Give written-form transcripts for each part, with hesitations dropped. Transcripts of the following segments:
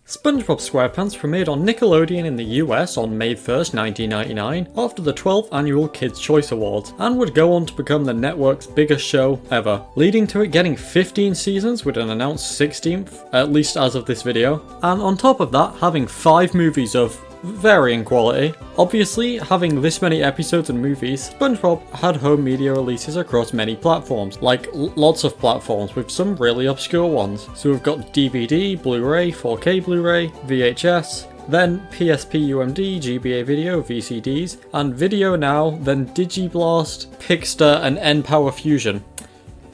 SpongeBob SquarePants premiered on Nickelodeon in the US on May 1st, 1999 after the 12th annual Kids' Choice Awards, and would go on to become the network's biggest show ever, leading to it getting 15 seasons with an announced 16th, at least as of this video, and on top of that having 5 movies of varying quality. Obviously, having this many episodes and movies, SpongeBob had home media releases across many platforms, like lots of platforms with some really obscure ones. So we've got DVD, Blu Ray, 4K Blu Ray, VHS, then PSP UMD, GBA Video, VCDs, and Video Now, then Digiblast, Pixter, and N-Power Fusion.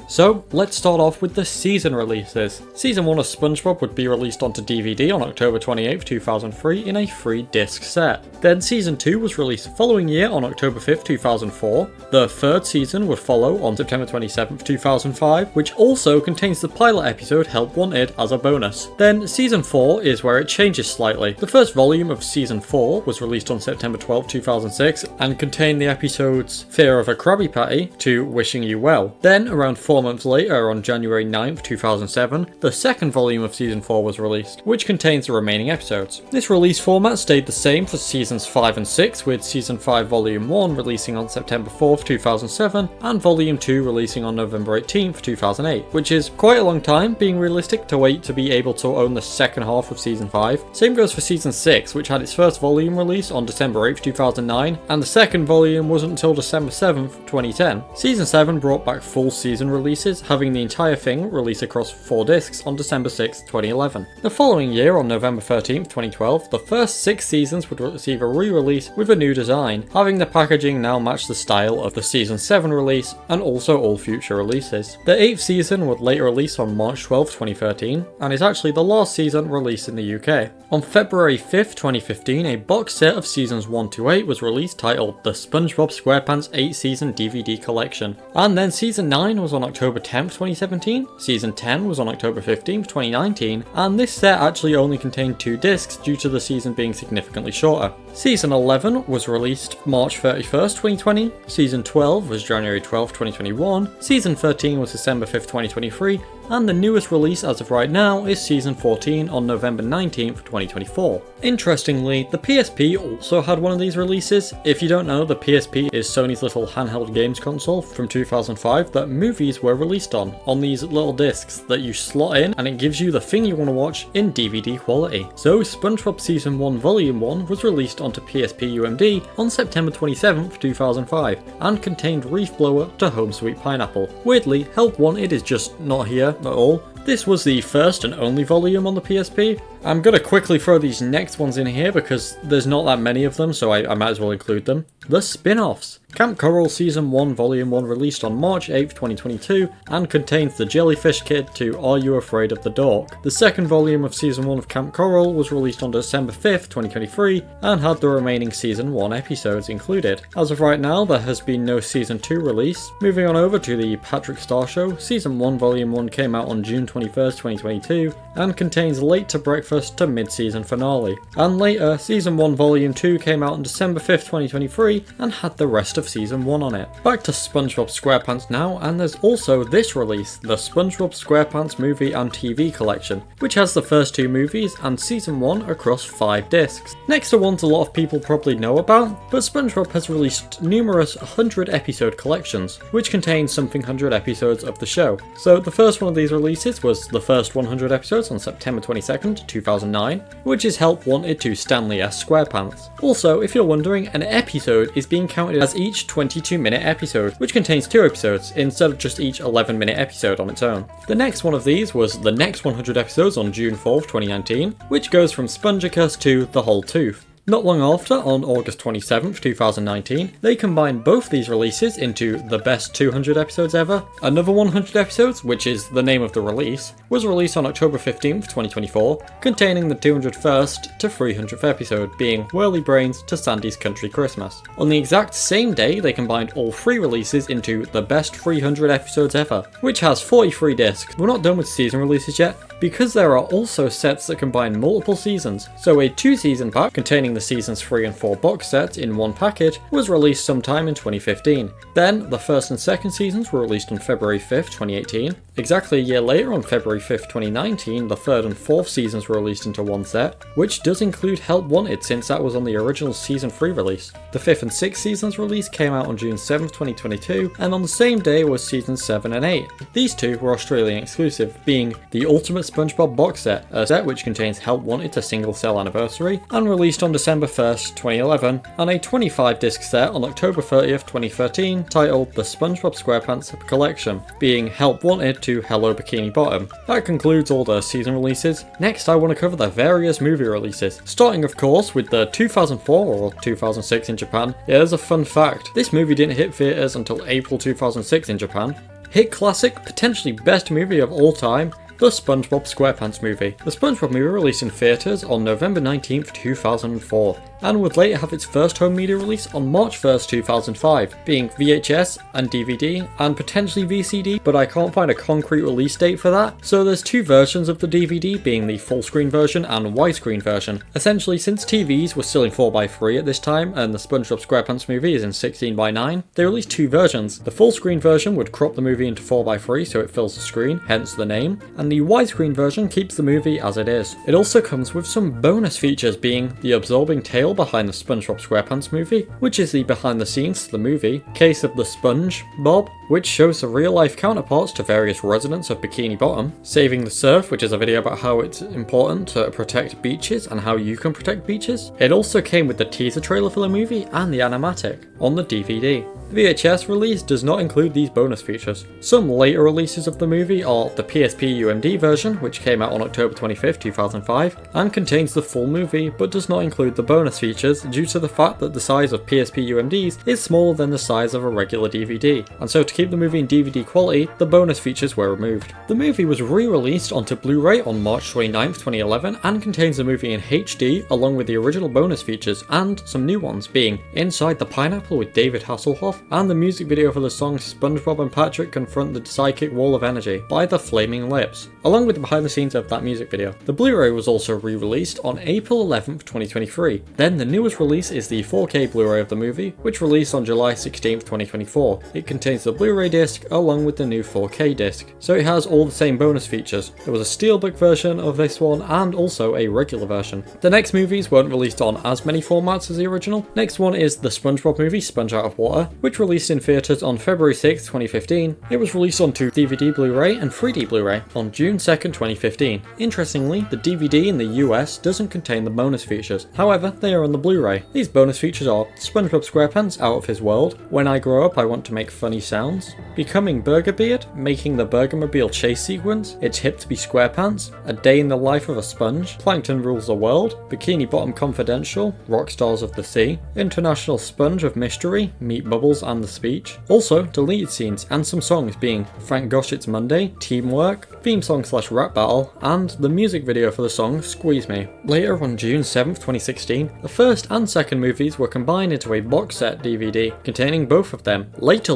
So, let's start off with the season releases. Season 1 of SpongeBob would be released onto DVD on October 28, 2003 in a 3-disc set. Then Season 2 was released the following year on October 5, 2004. The third season would follow on September 27, 2005, which also contains the pilot episode Help Wanted as a bonus. Then Season 4 is where it changes slightly. The first volume of Season 4 was released on September 12, 2006 and contained the episodes Fear of a Krabby Patty to Wishing You Well. Then, around 4 months later, on January 9th, 2007, the second volume of Season 4 was released, which contains the remaining episodes. This release format stayed the same for Seasons 5 and 6, with Season 5 Volume 1 releasing on September 4th, 2007, and Volume 2 releasing on November 18th, 2008, which is quite a long time, being realistic to wait to be able to own the second half of Season 5. Same goes for Season 6, which had its first volume release on December 8th, 2009, and the second volume wasn't until December 7th, 2010. Season 7 brought back full season releases, having the entire thing released across 4 discs on December 6, 2011. The following year, on November 13, 2012, the first 6 seasons would receive a re-release with a new design, having the packaging now match the style of the Season 7 release and also all future releases. The 8th season would later release on March 12, 2013, and is actually the last season released in the UK. On February 5, 2015, a box set of seasons 1 to 8 was released titled The SpongeBob SquarePants 8-Season DVD Collection. And then Season 9 was on October 10th, 2017, Season 10 was on October 15th, 2019, and this set actually only contained 2 discs due to the season being significantly shorter. Season 11 was released March 31st, 2020, Season 12 was January 12th, 2021, Season 13 was December 5th, 2023, and the newest release as of right now is Season 14 on November 19th, 2024. Interestingly, the PSP also had one of these releases. If you don't know, the PSP is Sony's little handheld games console from 2005 that movies were released on these little discs that you slot in, and it gives you the thing you want to watch in DVD quality. So SpongeBob Season 1 Volume 1 was released onto PSP UMD on September 27th, 2005, and contained Reef Blower to Home Sweet Pineapple. Weirdly, Help Wanted is just not here at all. This was the first and only volume on the PSP. I'm gonna quickly throw these next ones in here because there's not that many of them, so I might as well include them. The spin-offs. Camp Coral Season 1 Volume 1 released on March 8th, 2022 and contains the Jellyfish Kid to Are You Afraid of the Dork? The second volume of Season 1 of Camp Coral was released on December 5th, 2023 and had the remaining Season 1 episodes included. As of right now, there has been no Season 2 release. Moving on over to the Patrick Star Show, Season 1 Volume 1 came out on June 21st, 2022 and contains Late to Breakfast to Mid-Season Finale. And later, Season 1 Volume 2 came out on December 5th, 2023 and had the rest of Season 1 on it. Back to SpongeBob SquarePants now, and there's also this release, the SpongeBob SquarePants Movie and TV Collection, which has the first 2 movies and Season 1 across 5 discs. Next are ones a lot of people probably know about, but SpongeBob has released numerous 100-episode collections, which contain something 100 episodes of the show. So the first one of these releases was the first 100 episodes on September 22nd, 2009, which is Help Wanted to Stanley S. SquarePants. Also, if you're wondering, an episode is being counted as each 22-minute episode, which contains 2 episodes instead of just each 11-minute episode on its own. The next one of these was the next 100 episodes on June 4th, 2019, which goes from Spongicus to The Whole Tooth. Not long after, on August 27th, 2019, they combined both these releases into the best 200 episodes ever. Another 100 episodes, which is the name of the release, was released on October 15th, 2024, containing the 201st to 300th episode, being Whirly Brains to Sandy's Country Christmas. On the exact same day, they combined all 3 releases into the best 300 episodes ever, which has 43 discs. We're not done with season releases yet, because there are also sets that combine multiple seasons, so a 2-season pack containing the seasons 3 and 4 box set in one package, was released sometime in 2015. Then, the first and second seasons were released on February 5th, 2018. Exactly a year later, on February 5th, 2019, the third and fourth seasons were released into one set, which does include Help Wanted since that was on the original season 3 release. The fifth and sixth seasons release came out on June 7th, 2022, and on the same day was seasons 7 and 8. These two were Australian exclusive, being the Ultimate SpongeBob box set, a set which contains Help Wanted to Single Cell Anniversary, and released on December 1st, 2011, and a 25 disc set on October 30th, 2013, titled The SpongeBob SquarePants Collection, being Help Wanted to Hello Bikini Bottom. That concludes all the season releases. Next I want to cover the various movie releases, starting of course with the 2004 or 2006 in Japan. Here's a fun fact, this movie didn't hit theaters until April 2006 in Japan. Hit classic, potentially best movie of all time, the SpongeBob SquarePants movie. The SpongeBob movie released in theaters on November 19th, 2004, and would later have its first home media release on March 1st, 2005, being VHS and DVD, and potentially VCD, but I can't find a concrete release date for that. So there's two versions of the DVD, being the full screen version and widescreen version. Essentially, since TVs were still in 4:3 at this time, and the SpongeBob SquarePants movie is in 16:9, they released two versions. The full screen version would crop the movie into 4:3 so it fills the screen, hence the name, and the widescreen version keeps the movie as it is. It also comes with some bonus features, being the absorbing tale behind the SpongeBob SquarePants movie, which is the behind the scenes to the movie, case of the SpongeBob, which shows the real life counterparts to various residents of Bikini Bottom, Saving the Surf, which is a video about how it's important to protect beaches and how you can protect beaches. It also came with the teaser trailer for the movie and the animatic on the DVD. The VHS release does not include these bonus features. Some later releases of the movie are the PSP UMD version, which came out on October 25th, 2005, and contains the full movie but does not include the bonus features due to the fact that the size of PSP UMDs is smaller than the size of a regular DVD, and so to keep the movie in DVD quality, the bonus features were removed. The movie was re-released onto Blu Ray on March 29th, 2011, and contains the movie in HD along with the original bonus features and some new ones, being Inside the Pineapple with David Hasselhoff, and the music video for the song SpongeBob and Patrick Confront the Psychic Wall of Energy by the Flaming Lips, along with the behind the scenes of that music video. The Blu-ray was also re-released on April 11th, 2023. Then the newest release is the 4K Blu-ray of the movie, which released on July 16th, 2024. It contains the Blu-ray disc along with the new 4K disc, so it has all the same bonus features. There was a steelbook version of this one and also a regular version. The next movies weren't released on as many formats as the original. Next one is the SpongeBob movie Sponge Out of Water, which released in theaters on February 6th, 2015. It was released onto DVD Blu-ray and 3D Blu-ray on June 2nd, 2015. Interestingly, the DVD in the US doesn't contain the bonus features, however they are on the Blu-ray. These bonus features are SpongeBob SquarePants Out of His World, When I Grow Up I Want to Make Funny Sounds, Becoming Burger Beard, Making the Burgermobile Chase Sequence, It's Hip to Be SquarePants, A Day in the Life of a Sponge, Plankton Rules the World, Bikini Bottom Confidential, Rockstars of the Sea, International Sponge of Mystery, Meet Bubbles and the Speech. Also, deleted scenes and some songs, being Frank Gosh It's Monday, Teamwork, theme song / rap battle, and the music video for the song Squeeze Me. Later on June 7th, 2016, the first and second movies were combined into a box set DVD containing both of them. Later,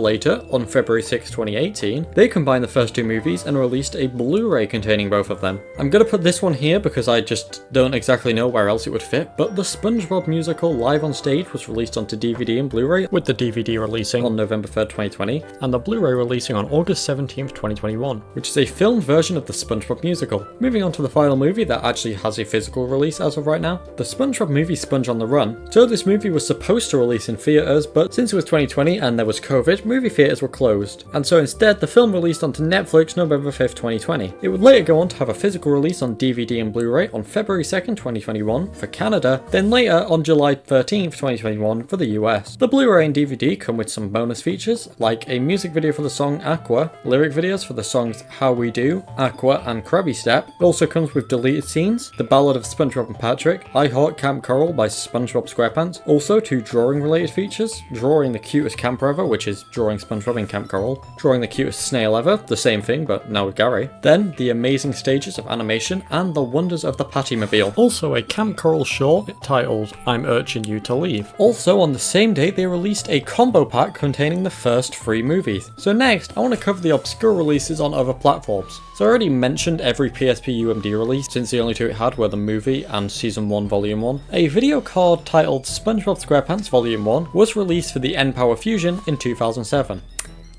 on February 6, 2018, they combined the first two movies and released a Blu-ray containing both of them. I'm gonna put this one here because I just don't exactly know where else it would fit, but the SpongeBob musical Live on Stage was released onto DVD and Blu-ray, with the DVD releasing on November 3rd, 2020, and the Blu-ray releasing on August 17th, 2021, which is a filmed version of the SpongeBob musical. Moving on to the final movie that actually has a physical release as of right now, the SpongeBob movie Sponge on the Run. So this movie was supposed to release in theaters, but since it was 2020 and there was COVID, movie theaters were closed, and so instead the film released onto Netflix November 5th, 2020. It would later go on to have a physical release on DVD and Blu-ray on February 2nd, 2021 for Canada, then later on July 13th, 2021 for the US. The Blu-ray and DVD come with some bonus features, like a music video for the song Aqua, lyric videos for the songs How We Do, Aqua and Krabby Step. It also comes with deleted scenes, The Ballad of SpongeBob and Patrick, I Heart Camp Coral by SpongeBob SquarePants, also two drawing related features, drawing the cutest camper ever, which is drawing SpongeBob in Camp Coral, drawing the cutest snail ever, the same thing but now with Gary, then the amazing stages of animation and the wonders of the Pattymobile. Also a Camp Coral short titled I'm Urging You to Leave. Also on the same day they released a combo pack containing the first 3 movies. So next, I want to cover the obscure releases on other platforms. So I already mentioned every PSP UMD release, since the only 2 it had were the movie and Season 1 Volume 1. A video card titled SpongeBob SquarePants Volume 1 was released for the N-Power Fusion in 2007.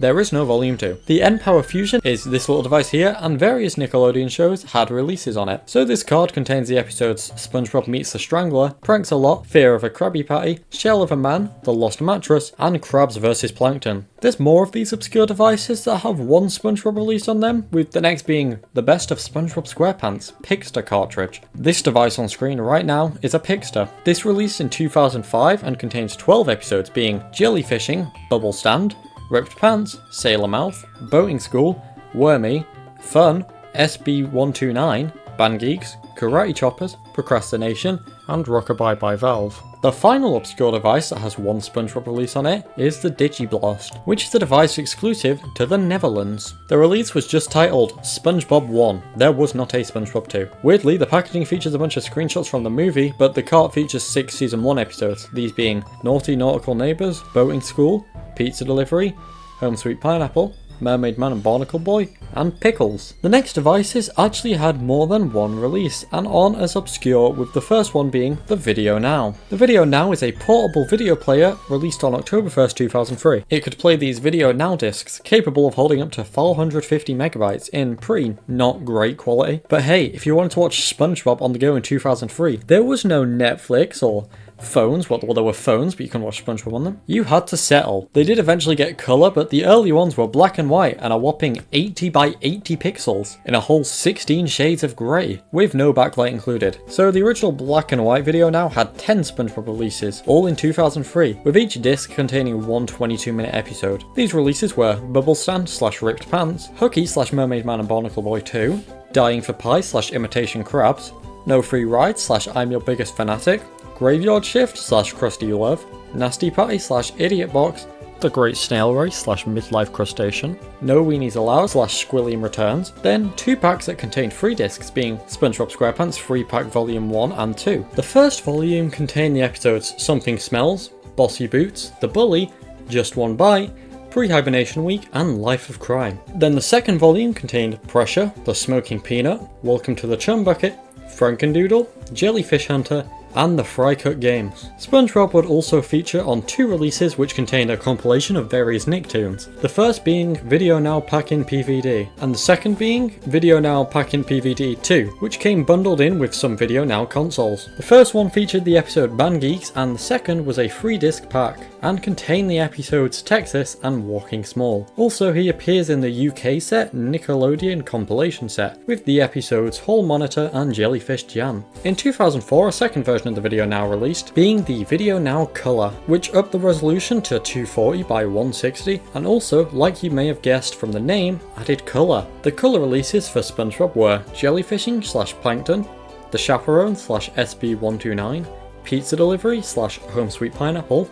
There is no Volume 2. The N-Power Fusion is this little device here, and various Nickelodeon shows had releases on it. So this card contains the episodes SpongeBob Meets the Strangler, Pranks a Lot, Fear of a Krabby Patty, Shell of a Man, The Lost Mattress, and Krabs vs Plankton. There's more of these obscure devices that have one SpongeBob release on them, with the next being the Best of SpongeBob SquarePants Pixter cartridge. This device on screen right now is a Pixter. This released in 2005 and contains 12 episodes being Jellyfishing, Bubble Stand, Ripped Pants, Sailor Mouth, Boating School, Wormy, Fun, SB129, Band Geeks, Karate Choppers, Procrastination, and Rockabye by Valve. The final obscure device that has one SpongeBob release on it is the Digiblast, which is a device exclusive to the Netherlands. The release was just titled SpongeBob 1. There was not a SpongeBob 2. Weirdly, the packaging features a bunch of screenshots from the movie, but the cart features 6 Season 1 episodes, these being Naughty Nautical Neighbours, Boating School, Pizza Delivery, Home Sweet Pineapple, Mermaid Man and Barnacle Boy, and Pickles. The next devices actually had more than one release and aren't as obscure, with the first one being the Video Now. The Video Now is a portable video player released on October 1st, 2003. It could play these Video Now discs, capable of holding up to 450 megabytes in pretty not great quality. But hey, if you wanted to watch SpongeBob on the go in 2003, there was no Netflix or phones. Well, there were phones, but you can watch SpongeBob on them. You had to settle. They did eventually get colour, but the early ones were black and white and a whopping 80 by 80 pixels in a whole 16 shades of grey, with no backlight included. So the original black and white Video Now had 10 SpongeBob releases, all in 2003, with each disc containing one 22-minute episode. These releases were Bubble Stand / Ripped Pants, Hooky / Mermaid Man and Barnacle Boy 2, Dying for Pie / Imitation Crabs, No Free Ride / I'm Your Biggest Fanatic, Graveyard Shift / Krusty Love, Nasty Patty / Idiot Box, The Great Snail Race / Midlife Crustacean, No Weenies Allowed / Squilliam Returns, then 2 packs that contained 3 discs being SpongeBob SquarePants 3-pack Volume 1 and 2. The first volume contained the episodes Something Smells, Bossy Boots, The Bully, Just One Bite, Pre-Hibernation Week, and Life of Crime. Then the second volume contained Pressure, The Smoking Peanut, Welcome to the Chum Bucket, Frankendoodle, Jellyfish Hunter, and the Fry Cook Games. SpongeBob would also feature on 2 releases which contained a compilation of various Nicktoons, the first being Video Now Pack-In PVD, and the second being Video Now Pack-In PVD 2, which came bundled in with some Video Now consoles. The first one featured the episode Band Geeks, and the second was a 3-disc pack, and contained the episodes Texas and Walking Small. Also, he appears in the UK set Nickelodeon Compilation set, with the episodes Hall Monitor and Jellyfish Jam. In 2004, a second version of the Video Now released, being the Video Now Color, which upped the resolution to 240 by 160, and also, like you may have guessed from the name, added color. The color releases for SpongeBob were Jellyfishing / Plankton, The Chaperone / SB129, Pizza Delivery / Home Sweet Pineapple,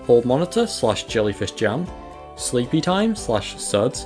Hall Monitor / Jellyfish Jam, Sleepy Time / Suds,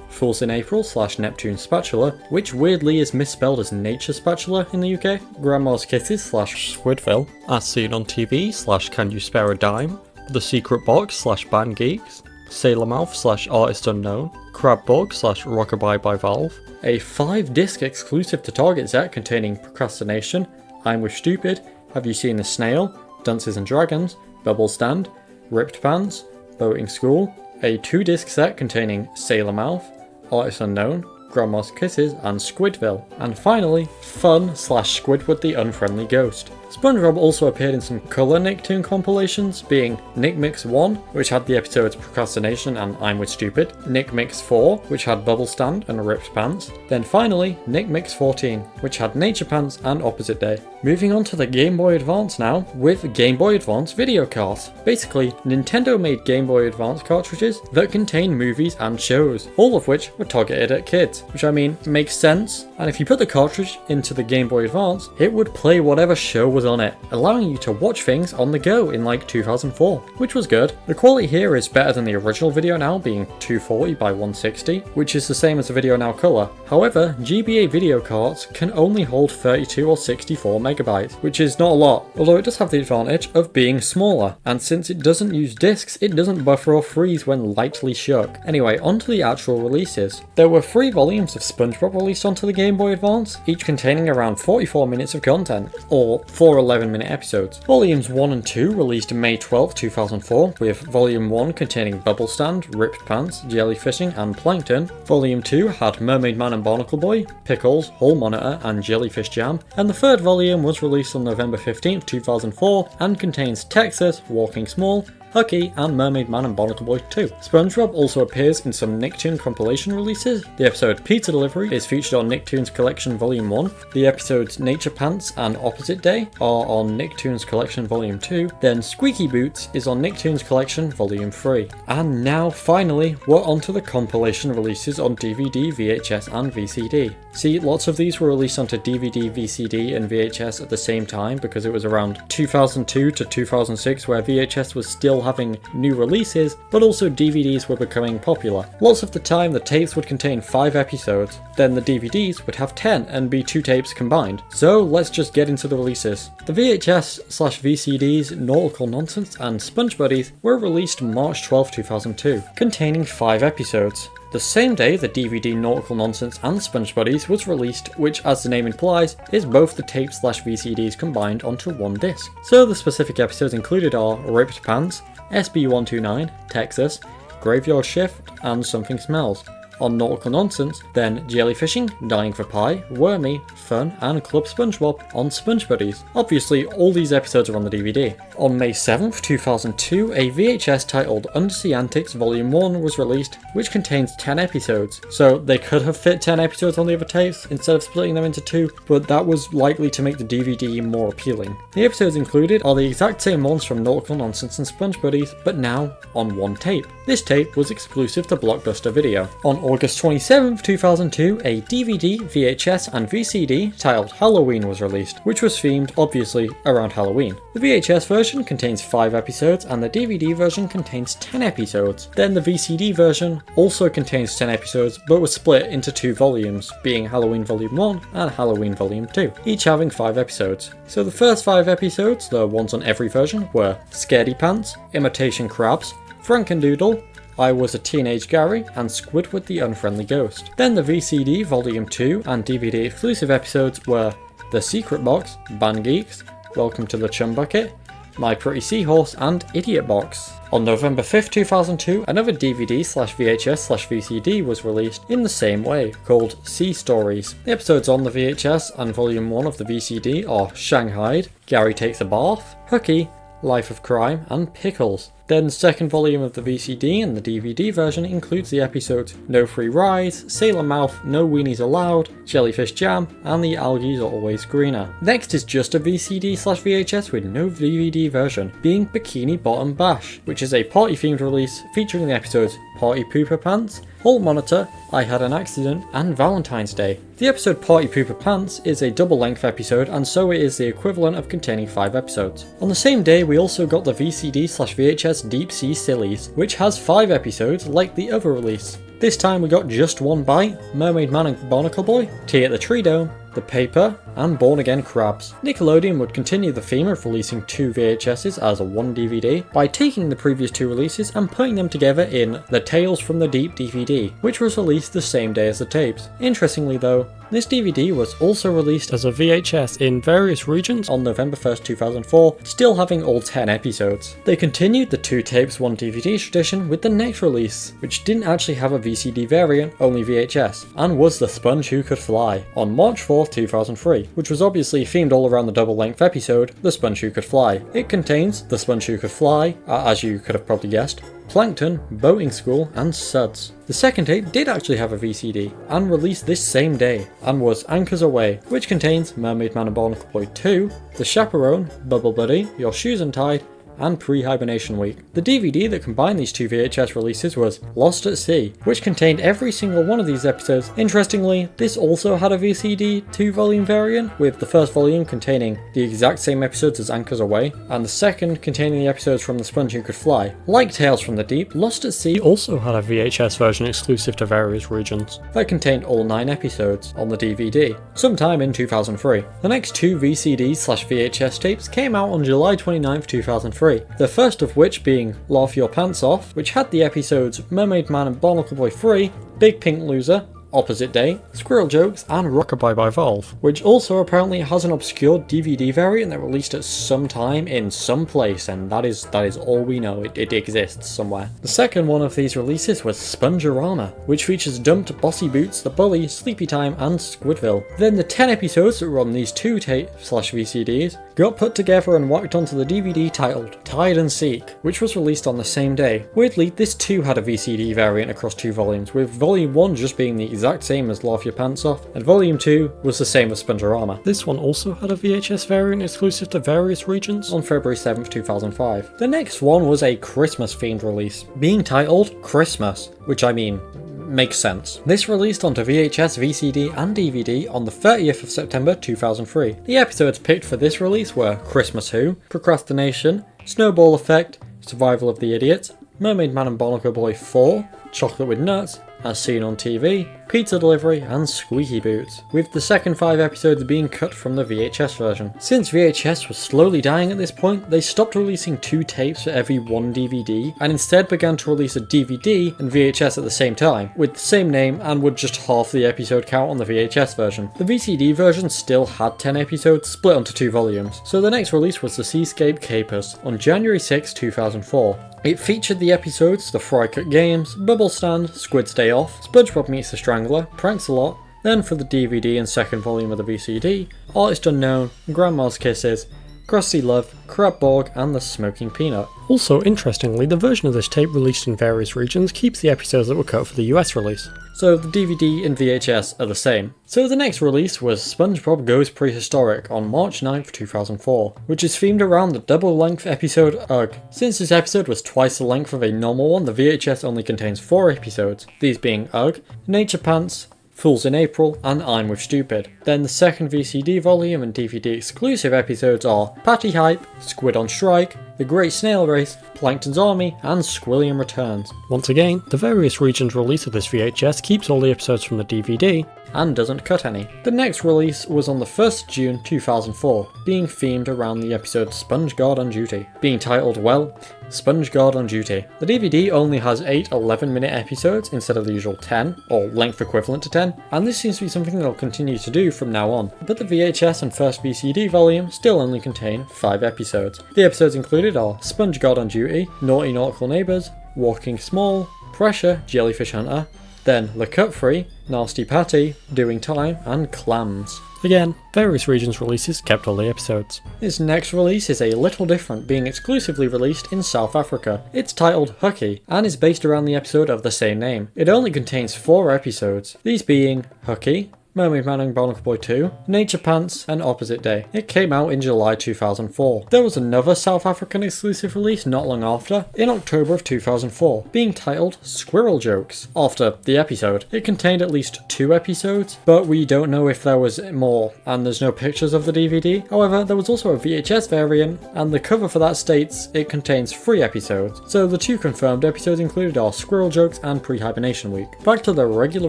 Fools in April / Neptune Spatula, which weirdly is misspelled as Nature Spatula in the UK, Grandma's Kisses / Squidville, As Seen on TV / Can You Spare a Dime, The Secret Box / Band Geeks, Sailor Mouth / Artist Unknown, Crab Bug / Rockabye by Valve, a 5-disc exclusive to Target set containing Procrastination, I'm With Stupid, Have You Seen the Snail, Dances and Dragons, Bubble Stand, Ripped Pants, Boating School, a 2-disc set containing Sailor Mouth, Artist Unknown, Grandma's Kisses, and Squidville, and finally, Fun / Squidward the Unfriendly Ghost. SpongeBob also appeared in some colour Nicktoon compilations, being Nick Mix 1, which had the episodes Procrastination and I'm With Stupid, Nick Mix 4, which had Bubble Stand and Ripped Pants, then finally Nick Mix 14, which had Nature Pants and Opposite Day. Moving on to the Game Boy Advance now, with Game Boy Advance video carts. Basically, Nintendo made Game Boy Advance cartridges that contain movies and shows, all of which were targeted at kids. which I mean makes sense, and if you put the cartridge into the Game Boy Advance, it would play whatever show was on it, allowing you to watch things on the go in like 2004, which was good. The quality here is better than the original Video Now being 240 by 160, which is the same as the Video Now color. However, GBA video cards can only hold 32 or 64 megabytes, which is not a lot, although it does have the advantage of being smaller, and since it doesn't use discs, it doesn't buffer or freeze when lightly shook. Anyway, onto the actual releases. There were 3 volumes of SpongeBob released onto the Game Boy Advance, each containing around 44 minutes of content, or 4 11-minute episodes. Volumes 1 and 2 released May 12, 2004, with Volume 1 containing Bubble Stand, Ripped Pants, Jellyfishing and Plankton. Volume 2 had Mermaid Man and Barnacle Boy, Pickles, Hall Monitor and Jellyfish Jam, and the third volume was released on November 15, 2004 and contains Texas, Walking Small, Hucky, and Mermaid Man and Barnacle Boy 2. SpongeBob also appears in some Nicktoon compilation releases. The episode Pizza Delivery is featured on Nicktoons Collection Volume 1. The episodes Nature Pants and Opposite Day are on Nicktoons Collection Volume 2. Then Squeaky Boots is on Nicktoons Collection Volume 3. And now, finally, we're onto the compilation releases on DVD, VHS, and VCD. See, lots of these were released onto DVD, VCD, and VHS at the same time because it was around 2002 to 2006 where VHS was still having new releases, but also DVDs were becoming popular. Lots of the time the tapes would contain 5 episodes, then the DVDs would have 10 and be 2 tapes combined. So let's just get into the releases. The VHS/VCDs Nautical Nonsense and Sponge Buddies were released March 12, 2002, containing 5 episodes. The same day the DVD Nautical Nonsense and Sponge Buddies was released, which as the name implies is both the tapes/VCDs combined onto one disc. So the specific episodes included are Ripped Pants, SB129, Texas, Graveyard Shift and Something Smells. On Nautical Nonsense, then Jellyfishing, Dying for Pie, Wormy, Fun, and Club SpongeBob on Sponge Buddies. Obviously, all these episodes are on the DVD. On May 7th, 2002, a VHS titled Undersea Antics Volume 1 was released, which contains 10 episodes. So they could have fit 10 episodes on the other tapes instead of splitting them into 2, but that was likely to make the DVD more appealing. The episodes included are the exact same ones from Nautical Nonsense and Sponge Buddies, but now on one tape. This tape was exclusive to Blockbuster Video. On August 27th, 2002, a DVD, VHS, and VCD titled Halloween was released, which was themed, obviously, around Halloween. The VHS version contains 5 episodes, and the DVD version contains 10 episodes. Then the VCD version also contains 10 episodes, but was split into 2 volumes, being Halloween Volume 1 and Halloween Volume 2, each having 5 episodes. So the first 5 episodes, the ones on every version, were Scaredy Pants, Imitation Crabs, Frankendoodle, I Was a Teenage Gary, and Squidward the Unfriendly Ghost. Then the VCD Volume 2 and DVD exclusive episodes were The Secret Box, Band Geeks, Welcome to the Chum Bucket, My Pretty Seahorse, and Idiot Box. On November 5th, 2002, another DVD/VHS/VCD was released in the same way, called Sea Stories. The episodes on the VHS and Volume 1 of the VCD are Shanghaied, Gary Takes a Bath, Hucky, Life of Crime, and Pickles. Then the second volume of the VCD and the DVD version includes the episodes No Free Rides, Sailor Mouth, No Weenies Allowed, Jellyfish Jam, and The Algae's Always Greener. Next is just a VCD/VHS with no DVD version, being Bikini Bottom Bash, which is a party-themed release featuring the episodes Party Pooper Pants, Hall Monitor, I Had an Accident, and Valentine's Day. The episode Party Pooper Pants is a double-length episode, and so it is the equivalent of containing 5 episodes. On the same day, we also got the VCD/VHS Deep Sea Sillies, which has 5 episodes like the other release. This time we got just one bite, Mermaid Man and Barnacle Boy, Tea at the Tree Dome, The Paper, and Born Again Crabs. Nickelodeon would continue the theme of releasing 2 VHSs as a 1 DVD by taking the previous 2 releases and putting them together in the Tales from the Deep DVD, which was released the same day as the tapes. Interestingly though, this DVD was also released as a VHS in various regions on November 1st, 2004, still having all 10 episodes. They continued the 2 tapes 1 DVD tradition with the next release, which didn't actually have a VCD variant, only VHS, and was The Sponge Who Could Fly, on March 4th, 2003, which was obviously themed all around the double-length episode, The Sponge Who Could Fly. It contains The Sponge Who Could Fly, as you could have probably guessed, Plankton, Boating School, and Suds. The second tape did actually have a VCD, and released this same day, and was Anchors Away, which contains Mermaid Man and Barnacle Boy 2, The Chaperone, Bubble Buddy, Your Shoes Untied, and Pre-Hibernation Week. The DVD that combined these two VHS releases was Lost at Sea, which contained every single one of these episodes. Interestingly, this also had a VCD 2-volume variant, with the first volume containing the exact same episodes as Anchors Aweigh, and the second containing the episodes from The Sponge Who Could Fly. Like Tales from the Deep, Lost at Sea also had a VHS version exclusive to various regions that contained all 9 episodes on the DVD, sometime in 2003. The next 2 VCD/VHS tapes came out on July 29, 2003, the first of which being Laugh Your Pants Off, which had the episodes Mermaid Man and Barnacle Boy 3, Big Pink Loser, Opposite Day, Squirrel Jokes, and Rockabye by Valve, which also apparently has an obscure DVD variant that released at some time in some place, and that is all we know. It exists somewhere. The second one of these releases was Spongerama, which features Dumped, Bossy Boots, The Bully, Sleepy Time, and Squidville. Then the 10 episodes that were on these 2 tape/VCDs got put together and whacked onto the DVD titled Tide and Seek, which was released on the same day. Weirdly, this too had a VCD variant across 2 volumes, with volume 1 just being the exact same as Laugh Your Pants Off, and volume 2 was the same as Spongerama. This one also had a VHS variant exclusive to various regions on February 7th, 2005. The next one was a Christmas-themed release, being titled Christmas, which I mean, makes sense. This released onto VHS, VCD and DVD on the 30th of September 2003. The episodes picked for this release were Christmas Who, Procrastination, Snowball Effect, Survival of the Idiot, Mermaid Man and Barnacle Boy 4, Chocolate with Nuts, As Seen on TV, Pizza Delivery and Squeaky Boots, with the second 5 episodes being cut from the VHS version. Since VHS was slowly dying at this point, they stopped releasing 2 tapes for every 1 DVD and instead began to release a DVD and VHS at the same time, with the same name and would just half the episode count on the VHS version. The VCD version still had 10 episodes split onto 2 volumes, so the next release was The Seascape Capers on January 6, 2004. It featured the episodes The Fry Cut Games, Bubble Stand, Squid's Day Off, SpongeBob Meets the Strangler, Pranks a Lot, then for the DVD and second volume of the VCD, Artist Unknown, Grandma's Kisses, Krusty Love, Crab Borg, and The Smoking Peanut. Also, interestingly, the version of this tape released in various regions keeps the episodes that were cut for the US release, so the DVD and VHS are the same. So the next release was SpongeBob Goes Prehistoric on March 9th, 2004, which is themed around the double-length episode Ugh. Since this episode was twice the length of a normal one, the VHS only contains 4 episodes, these being Ugh, Nature Pants, Fools in April, and I'm with Stupid. Then the second VCD volume and DVD exclusive episodes are Patty Hype, Squid on Strike, The Great Snail Race, Plankton's Army, and Squilliam Returns. Once again, the various regions release of this VHS keeps all the episodes from the DVD, and doesn't cut any. The next release was on the 1st June 2004, being themed around the episode Sponge Guard on Duty, being titled, well, Sponge Guard on Duty. The DVD only has 8 11-minute episodes instead of the usual 10, or length equivalent to 10, and this seems to be something they'll continue to do from now on. But the VHS and first VCD volume still only contain 5 episodes. The episodes included are Sponge Guard on Duty, Naughty Nautical Neighbours, Walking Small, Pressure, Jellyfish Hunter, then The Cut Free, Nasty Patty, Doing Time, and Clams. Again, various regions releases kept all the episodes. This next release is a little different, being exclusively released in South Africa. It's titled Hucky, and is based around the episode of the same name. It only contains 4 episodes, these being Hucky, Mermaid Man and Barnacle Boy 2, Nature Pants, and Opposite Day. It came out in July 2004. There was another South African exclusive release not long after, in October of 2004, being titled Squirrel Jokes, after the episode. It contained at least 2 episodes, but we don't know if there was more, and there's no pictures of the DVD. However, there was also a VHS variant, and the cover for that states it contains 3 episodes, so the 2 confirmed episodes included are Squirrel Jokes and Pre-Hibernation Week. Back to the regular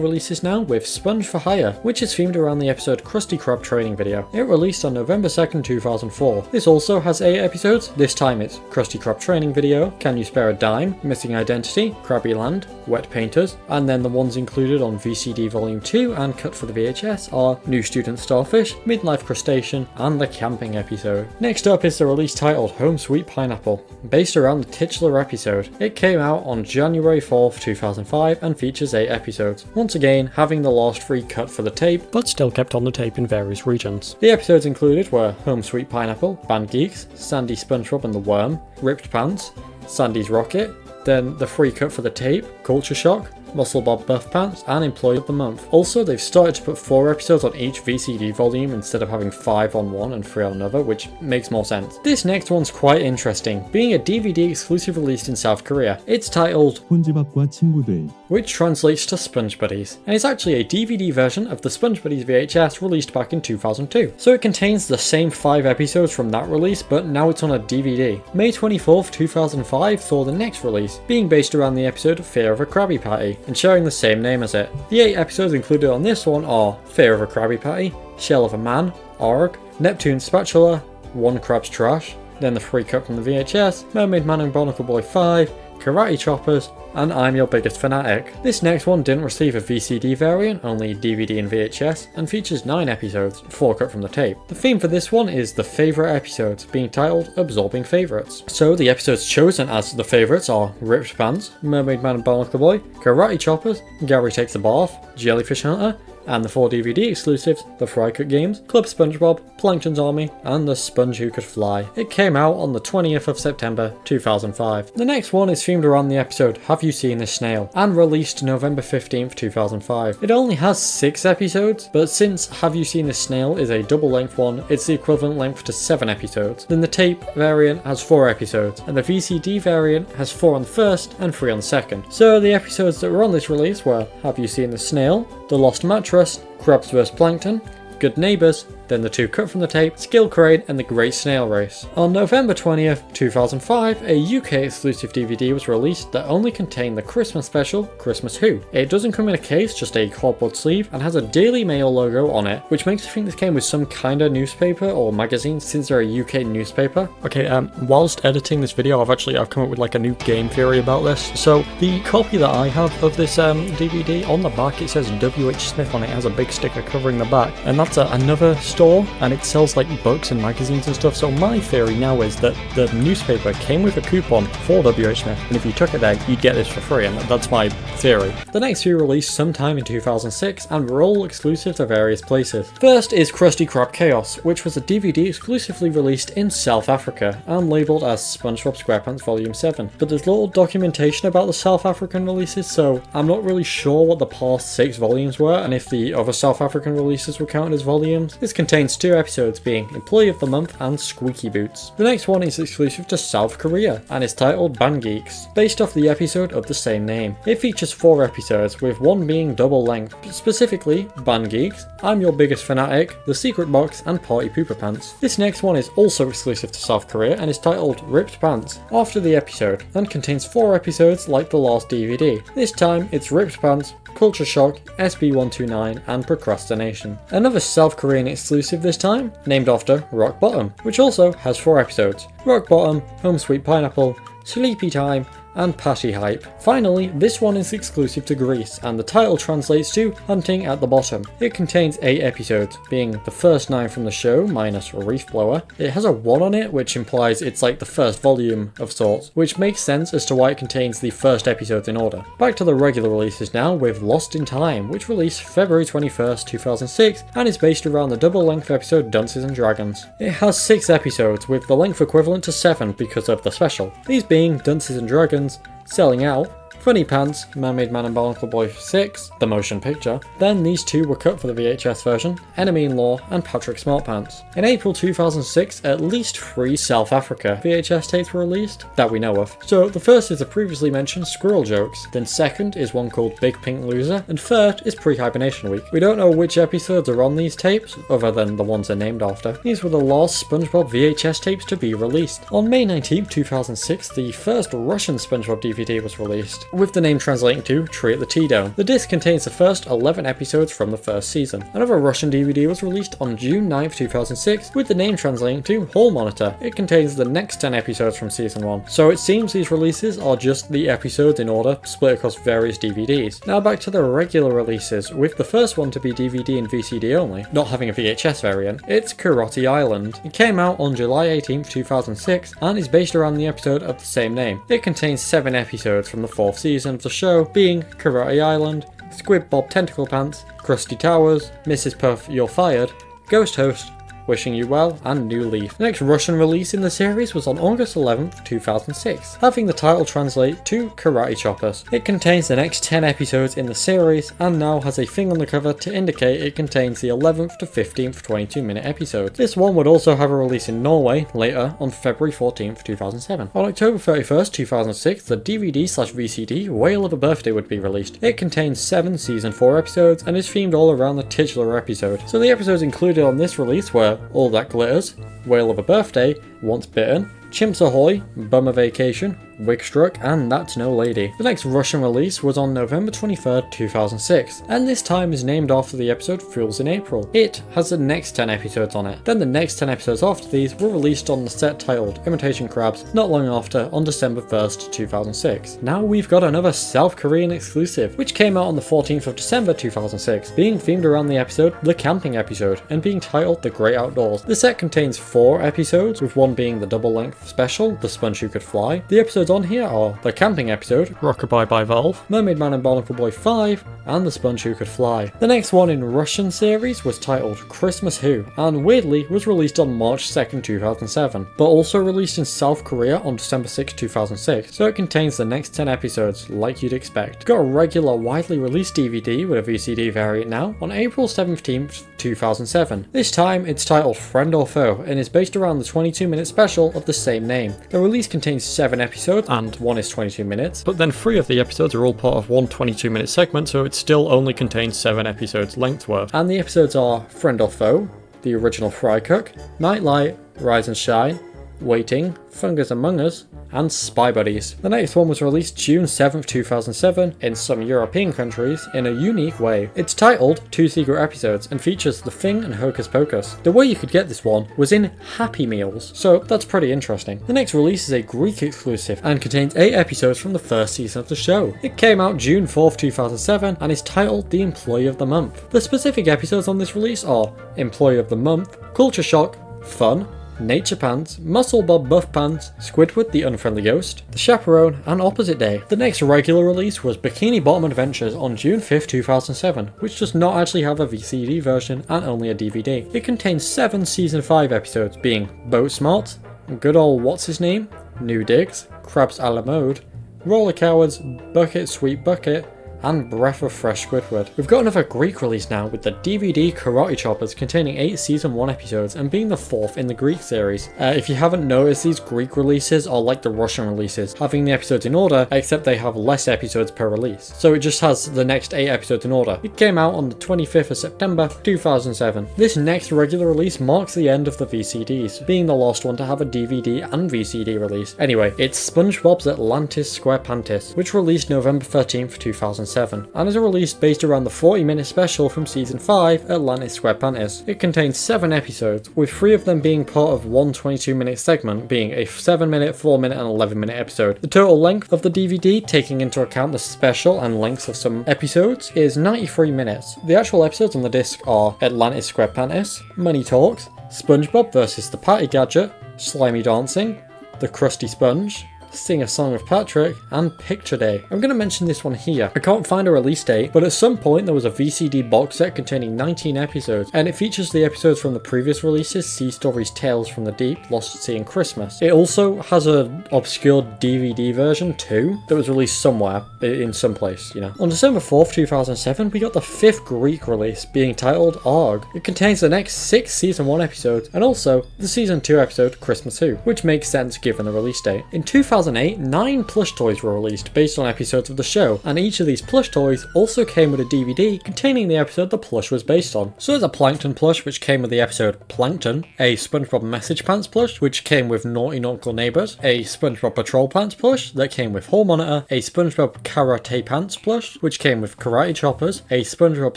releases now, with Sponge for Hire, which is themed around the episode Krusty Krab Training Video. It released on November 2nd, 2004. This also has 8 episodes. This time it's Krusty Krab Training Video, Can You Spare a Dime, Missing Identity, Krabby Land, Wet Painters, and then the ones included on VCD Volume 2 and cut for the VHS are New Student Starfish, Midlife Crustacean, and the Camping episode. Next up is the release titled Home Sweet Pineapple, based around the titular episode. It came out on January 4th, 2005 and features 8 episodes. Once again, having the last 3 cut for the tape, but still kept on the tape in various regions. The episodes included were Home Sweet Pineapple, Band Geeks, Sandy SpongeBob and the Worm, Ripped Pants, Sandy's Rocket, then the free cut for the tape, Culture Shock, Muscle Bob Buff Pants, and Employee of the Month. Also, they've started to put 4 episodes on each VCD volume instead of having 5 on one and 3 on another, which makes more sense. This next one's quite interesting, being a DVD exclusive released in South Korea. It's titled 혼지밥과 친구들, which translates to Sponge Buddies, and it's actually a DVD version of the Sponge Buddies VHS released back in 2002. So it contains the same 5 episodes from that release, but now it's on a DVD. May 24th, 2005 saw the next release, being based around the episode Fear of a Krabby Patty, and sharing the same name as it. The 8 episodes included on this one are Fear of a Krabby Patty, Shell of a Man, Arg, Neptune's Spatula, One Crab's Trash, then the free cut from the VHS, Mermaid Man and Barnacle Boy 5, Karate Choppers, and I'm Your Biggest Fanatic. This next one didn't receive a VCD variant, only DVD and VHS, and features 9 episodes, 4 cut from the tape. The theme for this one is the favourite episodes, being titled Absorbing Favourites. So the episodes chosen as the favourites are Ripped Pants, Mermaid Man and Barnacle Boy, Karate Choppers, Gary Takes a Bath, Jellyfish Hunter, and the 4 DVD exclusives, The Fry Cook Games, Club SpongeBob, Plankton's Army, and The Sponge Who Could Fly. It came out on the 20th of September 2005. The next one is themed around the episode Have You Seen This Snail? And released November 15th, 2005. It only has 6 episodes, but since Have You Seen This Snail is a double length one, it's the equivalent length to 7 episodes. Then the tape variant has 4 episodes, and the VCD variant has 4 on the first and 3 on the second. So the episodes that were on this release were Have You Seen the Snail, The Lost Mattress, Krabs vs Plankton, Good Neighbours, then the 2 cut from the tape, Skill Crane and the Great Snail Race. On November 20th, 2005, a UK exclusive DVD was released that only contained the Christmas special, Christmas Who. It doesn't come in a case, just a cardboard sleeve, and has a Daily Mail logo on it, which makes me think this came with some kind of newspaper or magazine since they're a UK newspaper. Okay, whilst editing this video, I've come up with like a new game theory about this. So the copy that I have of this DVD, on the back it says W.H. Smith on it, has a big sticker covering the back, and that's another store, and it sells like books and magazines and stuff. So my theory now is that the newspaper came with a coupon for W.H. Smith, and if you took it there, you'd get this for free, and that's my theory. The next 2 released sometime in 2006 and were all exclusive to various places. First is Krusty Krab Chaos, which was a DVD exclusively released in South Africa and labelled as SpongeBob SquarePants Volume 7. But there's little documentation about the South African releases, so I'm not really sure what the past 6 volumes were and if the other South African releases were counted as volumes. This contains 2 episodes, being Employee of the Month and Squeaky Boots. The next one is exclusive to South Korea and is titled Band Geeks, based off the episode of the same name. It features 4 episodes, with 1 being double length, specifically Band Geeks, I'm Your Biggest Fanatic, The Secret Box, and Party Pooper Pants. This next one is also exclusive to South Korea and is titled Ripped Pants, after the episode, and contains 4 episodes like the last DVD. This time it's Ripped Pants, Culture Shock, SB129, and Procrastination. Another South Korean exclusive this time, named after Rock Bottom, which also has 4 episodes. Rock Bottom, Home Sweet Pineapple, Sleepy Time, and Patty Hype. Finally, this one is exclusive to Greece, and the title translates to Hunting at the Bottom. It contains 8 episodes, being the first 9 from the show, minus Reef Blower. It has a 1 on it, which implies it's like the first volume of sorts, which makes sense as to why it contains the first episodes in order. Back to the regular releases now, with Lost in Time, which released February 21st, 2006, and is based around the double-length episode Dunces and Dragons. It has 6 episodes, with the length equivalent to 7 because of the special. These being Dunces and Dragons, Selling Out, Funny Pants, Mermaid Man and Barnacle Boy 6, the motion picture. Then these 2 were cut for the VHS version, Enemy in Law and Patrick Smartpants. In April 2006, at least 3 South Africa VHS tapes were released that we know of. So the first is the previously mentioned Squirrel Jokes, then second is one called Big Pink Loser, and third is Pre-Hibernation Week. We don't know which episodes are on these tapes, other than the ones they're named after. These were the last SpongeBob VHS tapes to be released. On May 19, 2006, the first Russian SpongeBob DVD was released, with the name translating to Tree at the T-Dome. The disc contains the first 11 episodes from the first season. Another Russian DVD was released on June 9, 2006, with the name translating to Hall Monitor. It contains the next 10 episodes from season 1. So it seems these releases are just the episodes in order, split across various DVDs. Now back to the regular releases, with the first one to be DVD and VCD only, not having a VHS variant. It's Karate Island. It came out on July 18, 2006, and is based around the episode of the same name. It contains 7 episodes from the 4th season of the show, being Karate Island, Squid Bob Tentacle Pants, Krusty Towers, Mrs. Puff You're Fired, Ghost Host, Wishing You Well, and New Leaf. The next Russian release in the series was on August 11th, 2006, having the title translate to Karate Choppers. It contains the next 10 episodes in the series, and now has a thing on the cover to indicate it contains the 11th to 15th 22-minute episodes. This one would also have a release in Norway later on February 14th, 2007. On October 31st, 2006, the DVD/VCD Whale of a Birthday would be released. It contains 7 season 4 episodes and is themed all around the titular episode. So the episodes included on this release were All That Glitters, Whale of a Birthday, Once Bitten, Chimps Ahoy, Bummer Vacation, Wigstruck, and That's No Lady. The next Russian release was on November 23rd, 2006, and this time is named after the episode Fools in April. It has the next 10 episodes on it. Then the next 10 episodes after these were released on the set titled Imitation Crabs not long after on December 1st, 2006. Now we've got another South Korean exclusive, which came out on the 14th of December 2006, being themed around the episode The Camping Episode, and being titled The Great Outdoors. The set contains 4 episodes, with one being the double-length special, The Sponge Who Could Fly. The episodes on here are The Camping Episode, Rockabye by Valve, Mermaid Man and Barnacle Boy 5, and The Sponge Who Could Fly. The next one in Russian series was titled Christmas Who, and weirdly was released on March 2nd, 2007, but also released in South Korea on December 6, 2006, so it contains the next 10 episodes, like you'd expect. Got a regular widely released DVD with a VCD variant now on April 17th, 2007. This time it's titled Friend or Foe and is based around the 22-minute special of the same name. The release contains 7 episodes and one is 22 minutes, but then 3 of the episodes are all part of one 22-minute segment, so it still only contains 7 episodes lengthworth. And the episodes are Friend or Foe, the original Fry Cook, Nightlight, Rise and Shine, Waiting, Fungus Among Us, and Spy Buddies. The next one was released June 7th, 2007 in some European countries in a unique way. It's titled 2 Secret Episodes and features The Thing and Hocus Pocus. The way you could get this one was in Happy Meals, so that's pretty interesting. The next release is a Greek exclusive and contains 8 episodes from the first season of the show. It came out June 4th, 2007 and is titled The Employee of the Month. The specific episodes on this release are Employee of the Month, Culture Shock, Fun, Nature Pants, Muscle Bob Buff Pants, Squidward the Unfriendly Ghost, The Chaperone, and Opposite Day. The next regular release was Bikini Bottom Adventures on June 5th, 2007, which does not actually have a VCD version and only a DVD. It contains 7 season 5 episodes, being Boat Smart, Good Ol' What's His Name, New Digs, Crabs a la Mode, Roller Cowards, Bucket Sweet Bucket, and Breath of Fresh Squidward. We've got another Greek release now with the DVD Karate Choppers containing 8 season 1 episodes and being the 4th in the Greek series. If you haven't noticed, these Greek releases are like the Russian releases, having the episodes in order, except they have less episodes per release. So it just has the next 8 episodes in order. It came out on the 25th of September 2007. This next regular release marks the end of the VCDs, being the last one to have a DVD and VCD release. Anyway, it's SpongeBob's Atlantis SquarePants, which released November 13th, 2007. And is a release based around the 40-minute special from Season 5, Atlantis SquarePants. It contains 7 episodes, with 3 of them being part of one 22-minute segment, being a 7-minute, 4-minute, and 11-minute episode. The total length of the DVD, taking into account the special and lengths of some episodes, is 93 minutes. The actual episodes on the disc are Atlantis SquarePants, Money Talks, SpongeBob vs. the Patty Gadget, Slimy Dancing, The Krusty Sponge, Sing a Song of Patrick, and Picture Day. I'm going to mention this one here. I can't find a release date, but at some point there was a VCD box set containing 19 episodes, and it features the episodes from the previous releases, Sea Stories, Tales from the Deep, Lost at Sea, and Christmas. It also has an obscure DVD version too, that was released somewhere, in some place, you know. On December 4th, 2007, we got the 5th Greek release, being titled Arg. It contains the next 6 Season 1 episodes, and also the Season 2 episode, Christmas Who, which makes sense given the release date. In 2008, 9 plush toys were released based on episodes of the show, and each of these plush toys also came with a DVD containing the episode the plush was based on. So there's a Plankton plush which came with the episode Plankton, a SpongeBob Message Pants plush which came with Naughty Nautical Neighbors, a SpongeBob Patrol Pants plush that came with Hall Monitor, a SpongeBob Karate Pants plush which came with Karate Choppers, a SpongeBob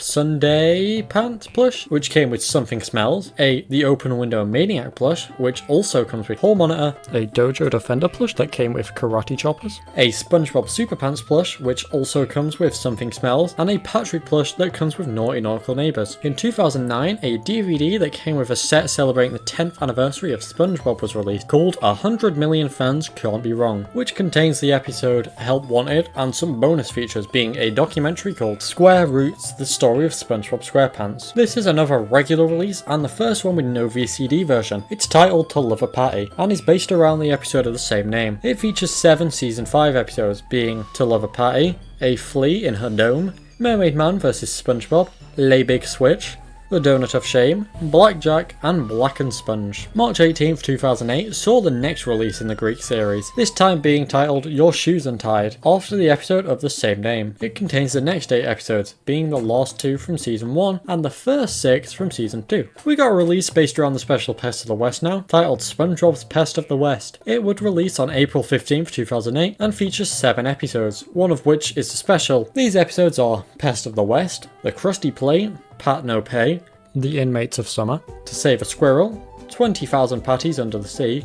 Sunday Pants plush which came with Something Smells, a The Open Window Maniac plush which also comes with Hall Monitor, a Dojo Defender plush that came came with karate choppers, a SpongeBob SquarePants plush which also comes with Something Smells, and a Patrick plush that comes with Naughty Nautical Neighbours. In 2009, a DVD that came with a set celebrating the 10th anniversary of SpongeBob was released called 100 Million Fans Can't Be Wrong, which contains the episode Help Wanted and some bonus features, being a documentary called Square Roots, the story of SpongeBob SquarePants. This is another regular release and the first one with no VCD version. It's titled To Love a Patty and is based around the episode of the same name. It features 7 season 5 episodes, being To Love a Patty, A Flea in Her Dome, Mermaid Man vs SpongeBob, Lay Big Switch, The Donut of Shame, Blackjack, and Blackened Sponge. March 18th, 2008 saw the next release in the Greek series, this time being titled Your Shoes Untied, after the episode of the same name. It contains the next 8 episodes, being the last 2 from season 1 and the first 6 from season 2. We got a release based around the special Pest of the West now, titled SpongeBob's Pest of the West. It would release on April 15th, 2008 and features 7 episodes, one of which is the special. These episodes are Pest of the West, The Krusty Plate, Pat No Pay, The Inmates of Summer, To Save a Squirrel, 20,000 Patties Under the Sea,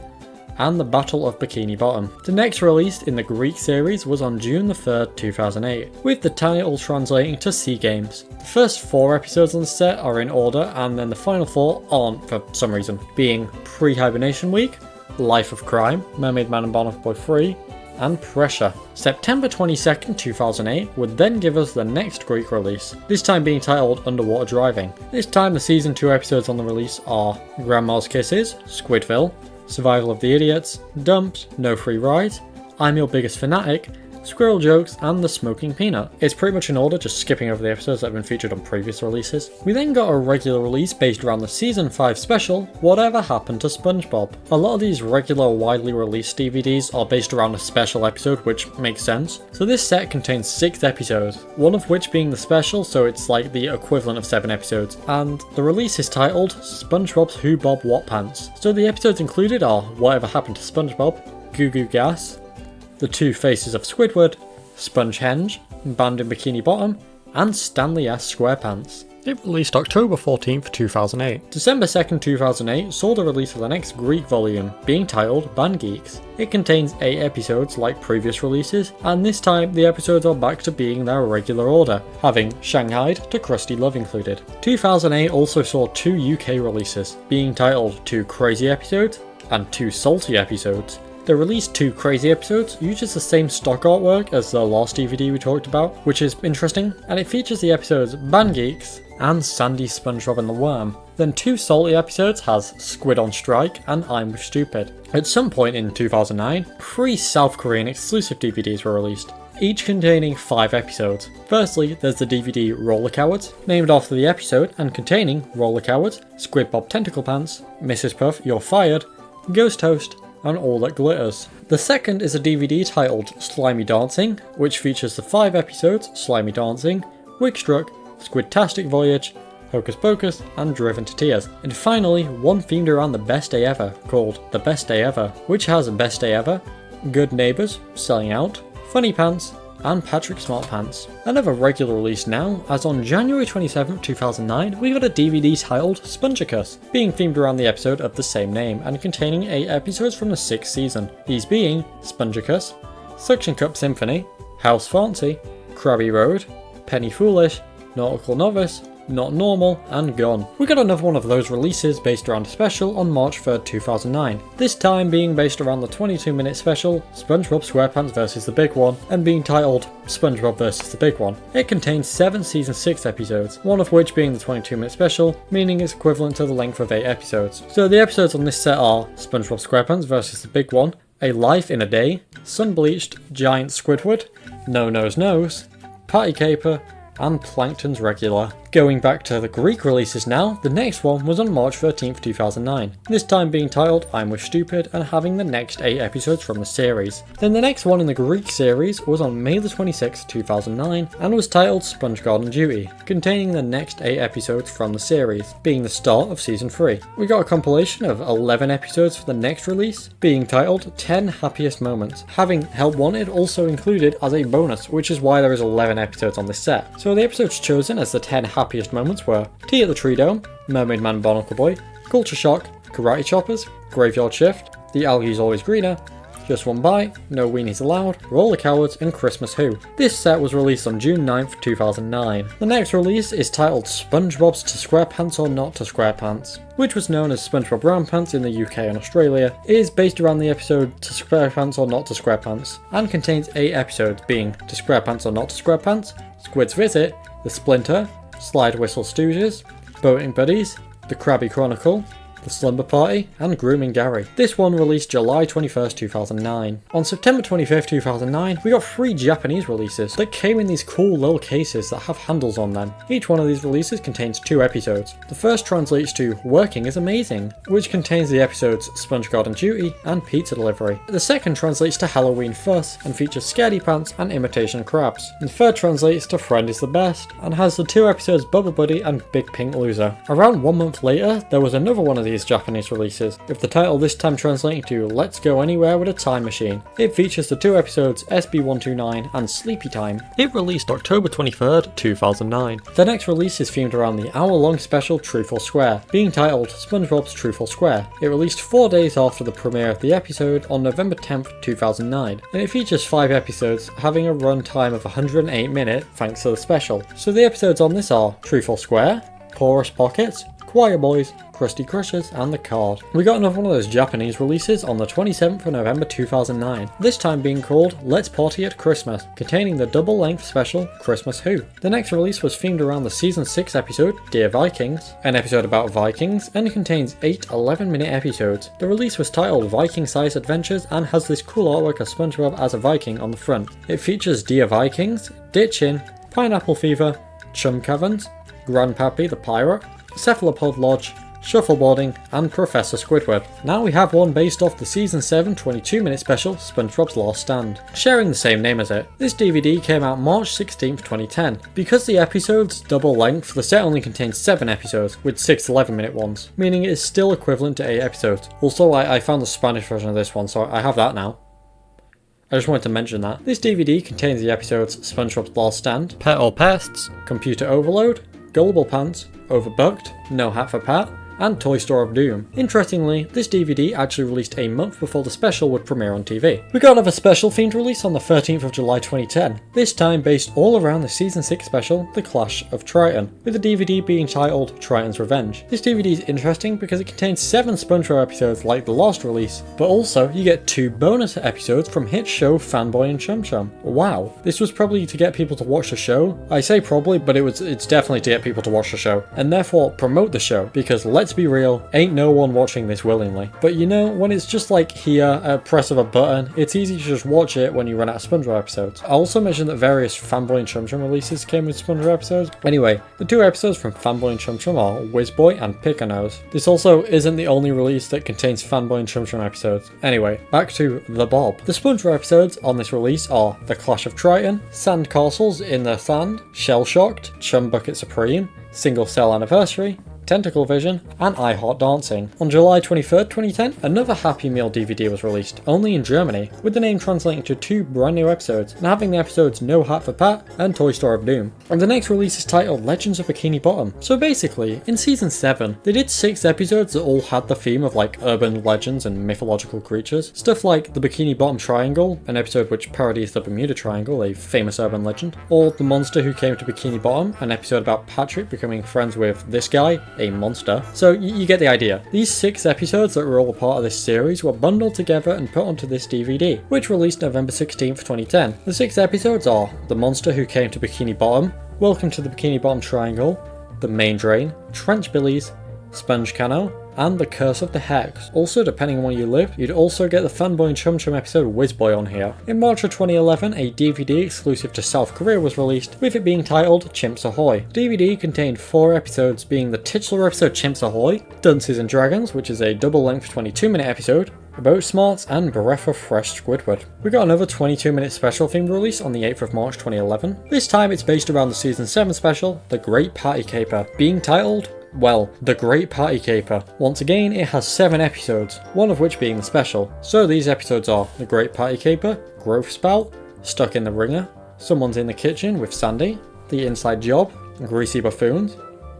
and The Battle of Bikini Bottom. The next release in the Greek series was on June 3rd, 2008, with the title translating to Sea Games. The first 4 episodes on the set are in order, and then the final 4 aren't for some reason, being Pre-Hibernation Week, Life of Crime, Mermaid Man and Barnacle Boy 3, and Pressure. September 22nd, 2008 would then give us the next Greek release, this time being titled Underwater Driving. This time the season 2 episodes on the release are Grandma's Kisses, Squidville, Survival of the Idiots, Dumps, No Free Rides, I'm Your Biggest Fanatic, Squirrel Jokes, and The Smoking Peanut. It's pretty much in order, just skipping over the episodes that have been featured on previous releases. We then got a regular release based around the season 5 special, Whatever Happened to SpongeBob. A lot of these regular widely released DVDs are based around a special episode, which makes sense. So this set contains 6 episodes, one of which being the special, so it's like the equivalent of 7 episodes, and the release is titled SpongeBob's Who Bob What Pants. So the episodes included are Whatever Happened to SpongeBob, Goo Goo Gas, The Two Faces of Squidward, Spongehenge, Band in Bikini Bottom, and Stanley S. SquarePants. It released October 14th, 2008. December 2nd, 2008 saw the release of the next Greek volume, being titled Band Geeks. It contains 8 episodes like previous releases, and this time the episodes are back to being their regular order, having Shanghaied to Krusty Love included. 2008 also saw 2 UK releases, being titled 2 Crazy Episodes and 2 Salty Episodes. The released 2 Crazy Episodes uses the same stock artwork as the last DVD we talked about, which is interesting, and it features the episodes Band Geeks and Sandy, SpongeBob and the Worm. Then 2 Salty episodes has Squid on Strike and I'm With Stupid. At some point in 2009, 3 South Korean exclusive DVDs were released, each containing 5 episodes. Firstly, there's the DVD Roller Cowards, named after the episode and containing Roller Cowards, Squid Bob Tentacle Pants, Mrs. Puff You're Fired, Ghost Toast, and All That Glitters. The second is a DVD titled Slimy Dancing, which features the 5 episodes Slimy Dancing, Wickstruck, Squidtastic Voyage, Hocus Pocus, and Driven to Tears. And finally, one themed around the best day ever, called The Best Day Ever, which has Best Day Ever, Good Neighbours, Selling Out, Funny Pants, and Patrick Smart Pants. Another regular release now, as on January 27th, 2009, we got a DVD titled Spongicus, being themed around the episode of the same name and containing 8 episodes from the 6th season, these being Spongicus, Suction Cup Symphony, House Fancy, Krabby Road, Penny Foolish, Nautical Novice, Not Normal, and Gone. We got another one of those releases based around a special on March 3rd, 2009, this time being based around the 22-minute special SpongeBob SquarePants vs the Big One, and being titled SpongeBob vs the Big One. It contains 7 season 6 episodes, one of which being the 22-minute special, meaning it's equivalent to the length of 8 episodes. So the episodes on this set are SpongeBob SquarePants vs the Big One, A Life in a Day, Sun-Bleached, Giant Squidward, No Nose Nose, Patty Caper, and Plankton's Regular. Going back to the Greek releases now, the next one was on March 13th, 2009, this time being titled I'm With Stupid and having the next 8 episodes from the series. Then the next one in the Greek series was on May the 26th, 2009 and was titled Sponge Garden Duty, containing the next 8 episodes from the series, being the start of season 3. We got a compilation of 11 episodes for the next release, being titled 10 Happiest Moments, having Help Wanted also included as a bonus, which is why there is 11 episodes on this set. So the episodes chosen as the 10 happiest moments were Tea at the Tree Dome, Mermaid Man and Barnacle Boy, Culture Shock, Karate Choppers, Graveyard Shift, The Algae's Always Greener, Just One Bite, No Weenies Allowed, Roller Cowards, and Christmas Who. This set was released on June 9th, 2009. The next release is titled SpongeBob's To SquarePants or Not to SquarePants, which was known as SpongeBob Roundpants in the UK and Australia. It is based around the episode To SquarePants or Not to SquarePants, and contains 8 episodes being To SquarePants or Not to SquarePants, Squid's Visit, The Splinter, Slide Whistle Stooges, Boating Buddies, The Krabby Chronicle, The Slumber Party, and Grooming Gary. This one released July 21st, 2009. On September 25th, 2009, we got 3 Japanese releases that came in these cool little cases that have handles on them. Each one of these releases contains 2 episodes. The first translates to Working is Amazing, which contains the episodes Sponge Garden Duty and Pizza Delivery. The second translates to Halloween Fuss and features Scaredy Pants and Imitation Crabs. And the third translates to Friend is the Best and has the 2 episodes Bubble Buddy and Big Pink Loser. Around 1 month later, there was another one of these Japanese releases, with the title this time translating to Let's Go Anywhere with a Time Machine. It features the 2 episodes SB129 and Sleepy Time. It released October 23rd, 2009. The next release is themed around the hour-long special Truth or Square, being titled SpongeBob's Truth or Square. It released 4 days after the premiere of the episode on November 10th, 2009, and it features 5 episodes having a run time of 108 minutes thanks to the special. So the episodes on this are Truth or Square, Porous Pockets, Choir Boys, Krusty Crushers, and The Card. We got another one of those Japanese releases on the 27th of November 2009, this time being called Let's Party at Christmas, containing the double-length special Christmas Who. The next release was themed around the Season 6 episode Dear Vikings, an episode about Vikings, and contains 8 11-minute episodes. The release was titled Viking-Sized Adventures and has this cool artwork of SpongeBob as a Viking on the front. It features Dear Vikings, Ditchin', Pineapple Fever, Chum Caverns, Grandpappy the Pirate, Cephalopod Lodge, Shuffleboarding, and Professor Squidward. Now we have one based off the Season 7 22-minute special SpongeBob's Last Stand, sharing the same name as it. This DVD came out March 16th, 2010. Because the episodes double length, the set only contains 7 episodes, with 6 11-minute ones, meaning it is still equivalent to 8 episodes. Also, I found the Spanish version of this one, so I have that now. I just wanted to mention that. This DVD contains the episodes SpongeBob's Last Stand, Pet or Pests, Computer Overload, Gullible Pants, Overbooked, No Hat for Pat, and Toy Store of Doom. Interestingly, this DVD actually released a month before the special would premiere on TV. We got another special themed release on the 13th of July 2010, this time based all around the Season 6 special The Clash of Triton, with the DVD being titled Triton's Revenge. This DVD is interesting because it contains 7 SpongeBob episodes like the last release, but also you get 2 bonus episodes from hit show Fanboy and Chum Chum. Wow, this was probably to get people to watch the show. I say probably, but it's definitely to get people to watch the show, and therefore promote the show, because let's be real, ain't no one watching this willingly. But you know, when it's just like here, a press of a button, it's easy to just watch it when you run out of SpongeBob episodes. I also mentioned that various Fanboy and Chum Chum releases came with SpongeBob episodes. Anyway, the 2 episodes from Fanboy and Chum Chum are Whizboy and Pick-a-Nose. This also isn't the only release that contains Fanboy and Chum Chum episodes. Anyway, back to The Bob. The SpongeBob episodes on this release are The Clash of Triton, Sand Castles in the Sand, Shell Shocked, Chum Bucket Supreme, Single Cell Anniversary, Tentacle Vision, and I Heart Dancing. On July 23rd, 2010, another Happy Meal DVD was released, only in Germany, with the name translating to 2 brand new episodes, and having the episodes No Hat for Pat and Toy Store of Doom. And the next release is titled Legends of Bikini Bottom. So basically, in Season 7, they did 6 episodes that all had the theme of like urban legends and mythological creatures. Stuff like the Bikini Bottom Triangle, an episode which parodies the Bermuda Triangle, a famous urban legend, or The Monster Who Came to Bikini Bottom, an episode about Patrick becoming friends with this guy, a monster. So you get the idea. These 6 episodes that were all a part of this series were bundled together and put onto this DVD, which released November 16th, 2010. The 6 episodes are The Monster Who Came to Bikini Bottom, Welcome to the Bikini Bottom Triangle, The Main Drain, Trench Billies, Sponge Cano, and The Curse of the Hex. Also, depending on where you live, you'd also get the Fanboy and Chum Chum episode Whizboy on here. In March of 2011, a DVD exclusive to South Korea was released, with it being titled Chimps Ahoy. The DVD contained 4 episodes, being the titular episode Chimps Ahoy, Dunces and Dragons, which is a double-length 22-minute episode, Boat Smarts, and Breath of Fresh Squidward. We got another 22-minute special themed release on the 8th of March 2011. This time it's based around the Season 7 special, The Great Party Caper, being titled, well, The Great Party Caper. Once again, it has 7 episodes, one of which being the special. So these episodes are The Great Party Caper, Growth Spout, Stuck in the Ringer, Someone's in the Kitchen with Sandy, The Inside Job, Greasy Buffoons,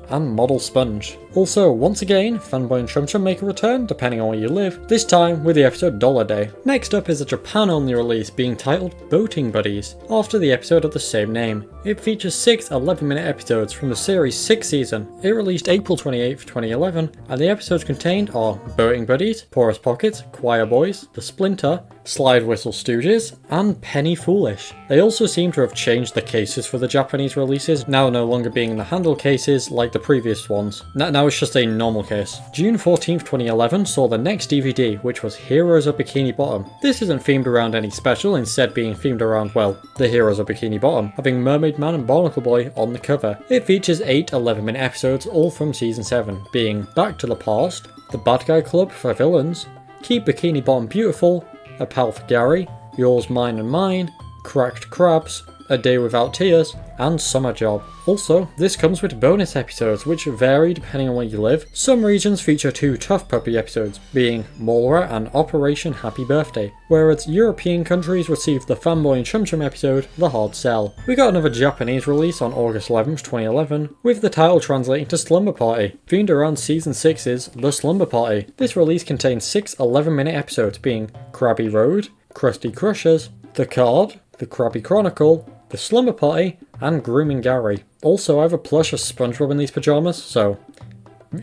and Model Sponge. Also, once again, Fanboy and Chum Chum make a return, depending on where you live, this time with the episode Dollar Day. Next up is a Japan-only release being titled Boating Buddies, after the episode of the same name. It features 6 11-minute episodes from the series' 6th season. It released April 28, 2011, and the episodes contained are Boating Buddies, Porous Pockets, Choir Boys, The Splinter, Slide Whistle Stooges, and Penny Foolish. They also seem to have changed the cases for the Japanese releases, now no longer being the handle cases like the previous ones. Now it's just a normal case. June 14th, 2011 saw the next DVD, which was Heroes of Bikini Bottom. This isn't themed around any special, instead being themed around, well, the heroes of Bikini Bottom, having Mermaid Man and Barnacle Boy on the cover. It features 8 11-minute episodes, all from season 7, being Back to the Past, The Bad Guy Club for Villains, Keep Bikini Bottom Beautiful, A Pal for Gary, Yours, Mine and Mine, Cracked Crabs, A Day Without Tears, and Summer Job. Also, this comes with bonus episodes which vary depending on where you live. Some regions feature 2 Tough Puppy episodes, being Mallrat and Operation Happy Birthday, whereas European countries received the Fanboy and Chum Chum episode, The Hard Sell. We got another Japanese release on August 11th, 2011, with the title translating to Slumber Party, themed around season 6's The Slumber Party. This release contains 6 11-minute episodes, being Krabby Road, Krusty Crushers, The Card, The Krabby Chronicle, The Slumber Party, and Grooming Gary. Also, I have a plush of SpongeBob in these pajamas, so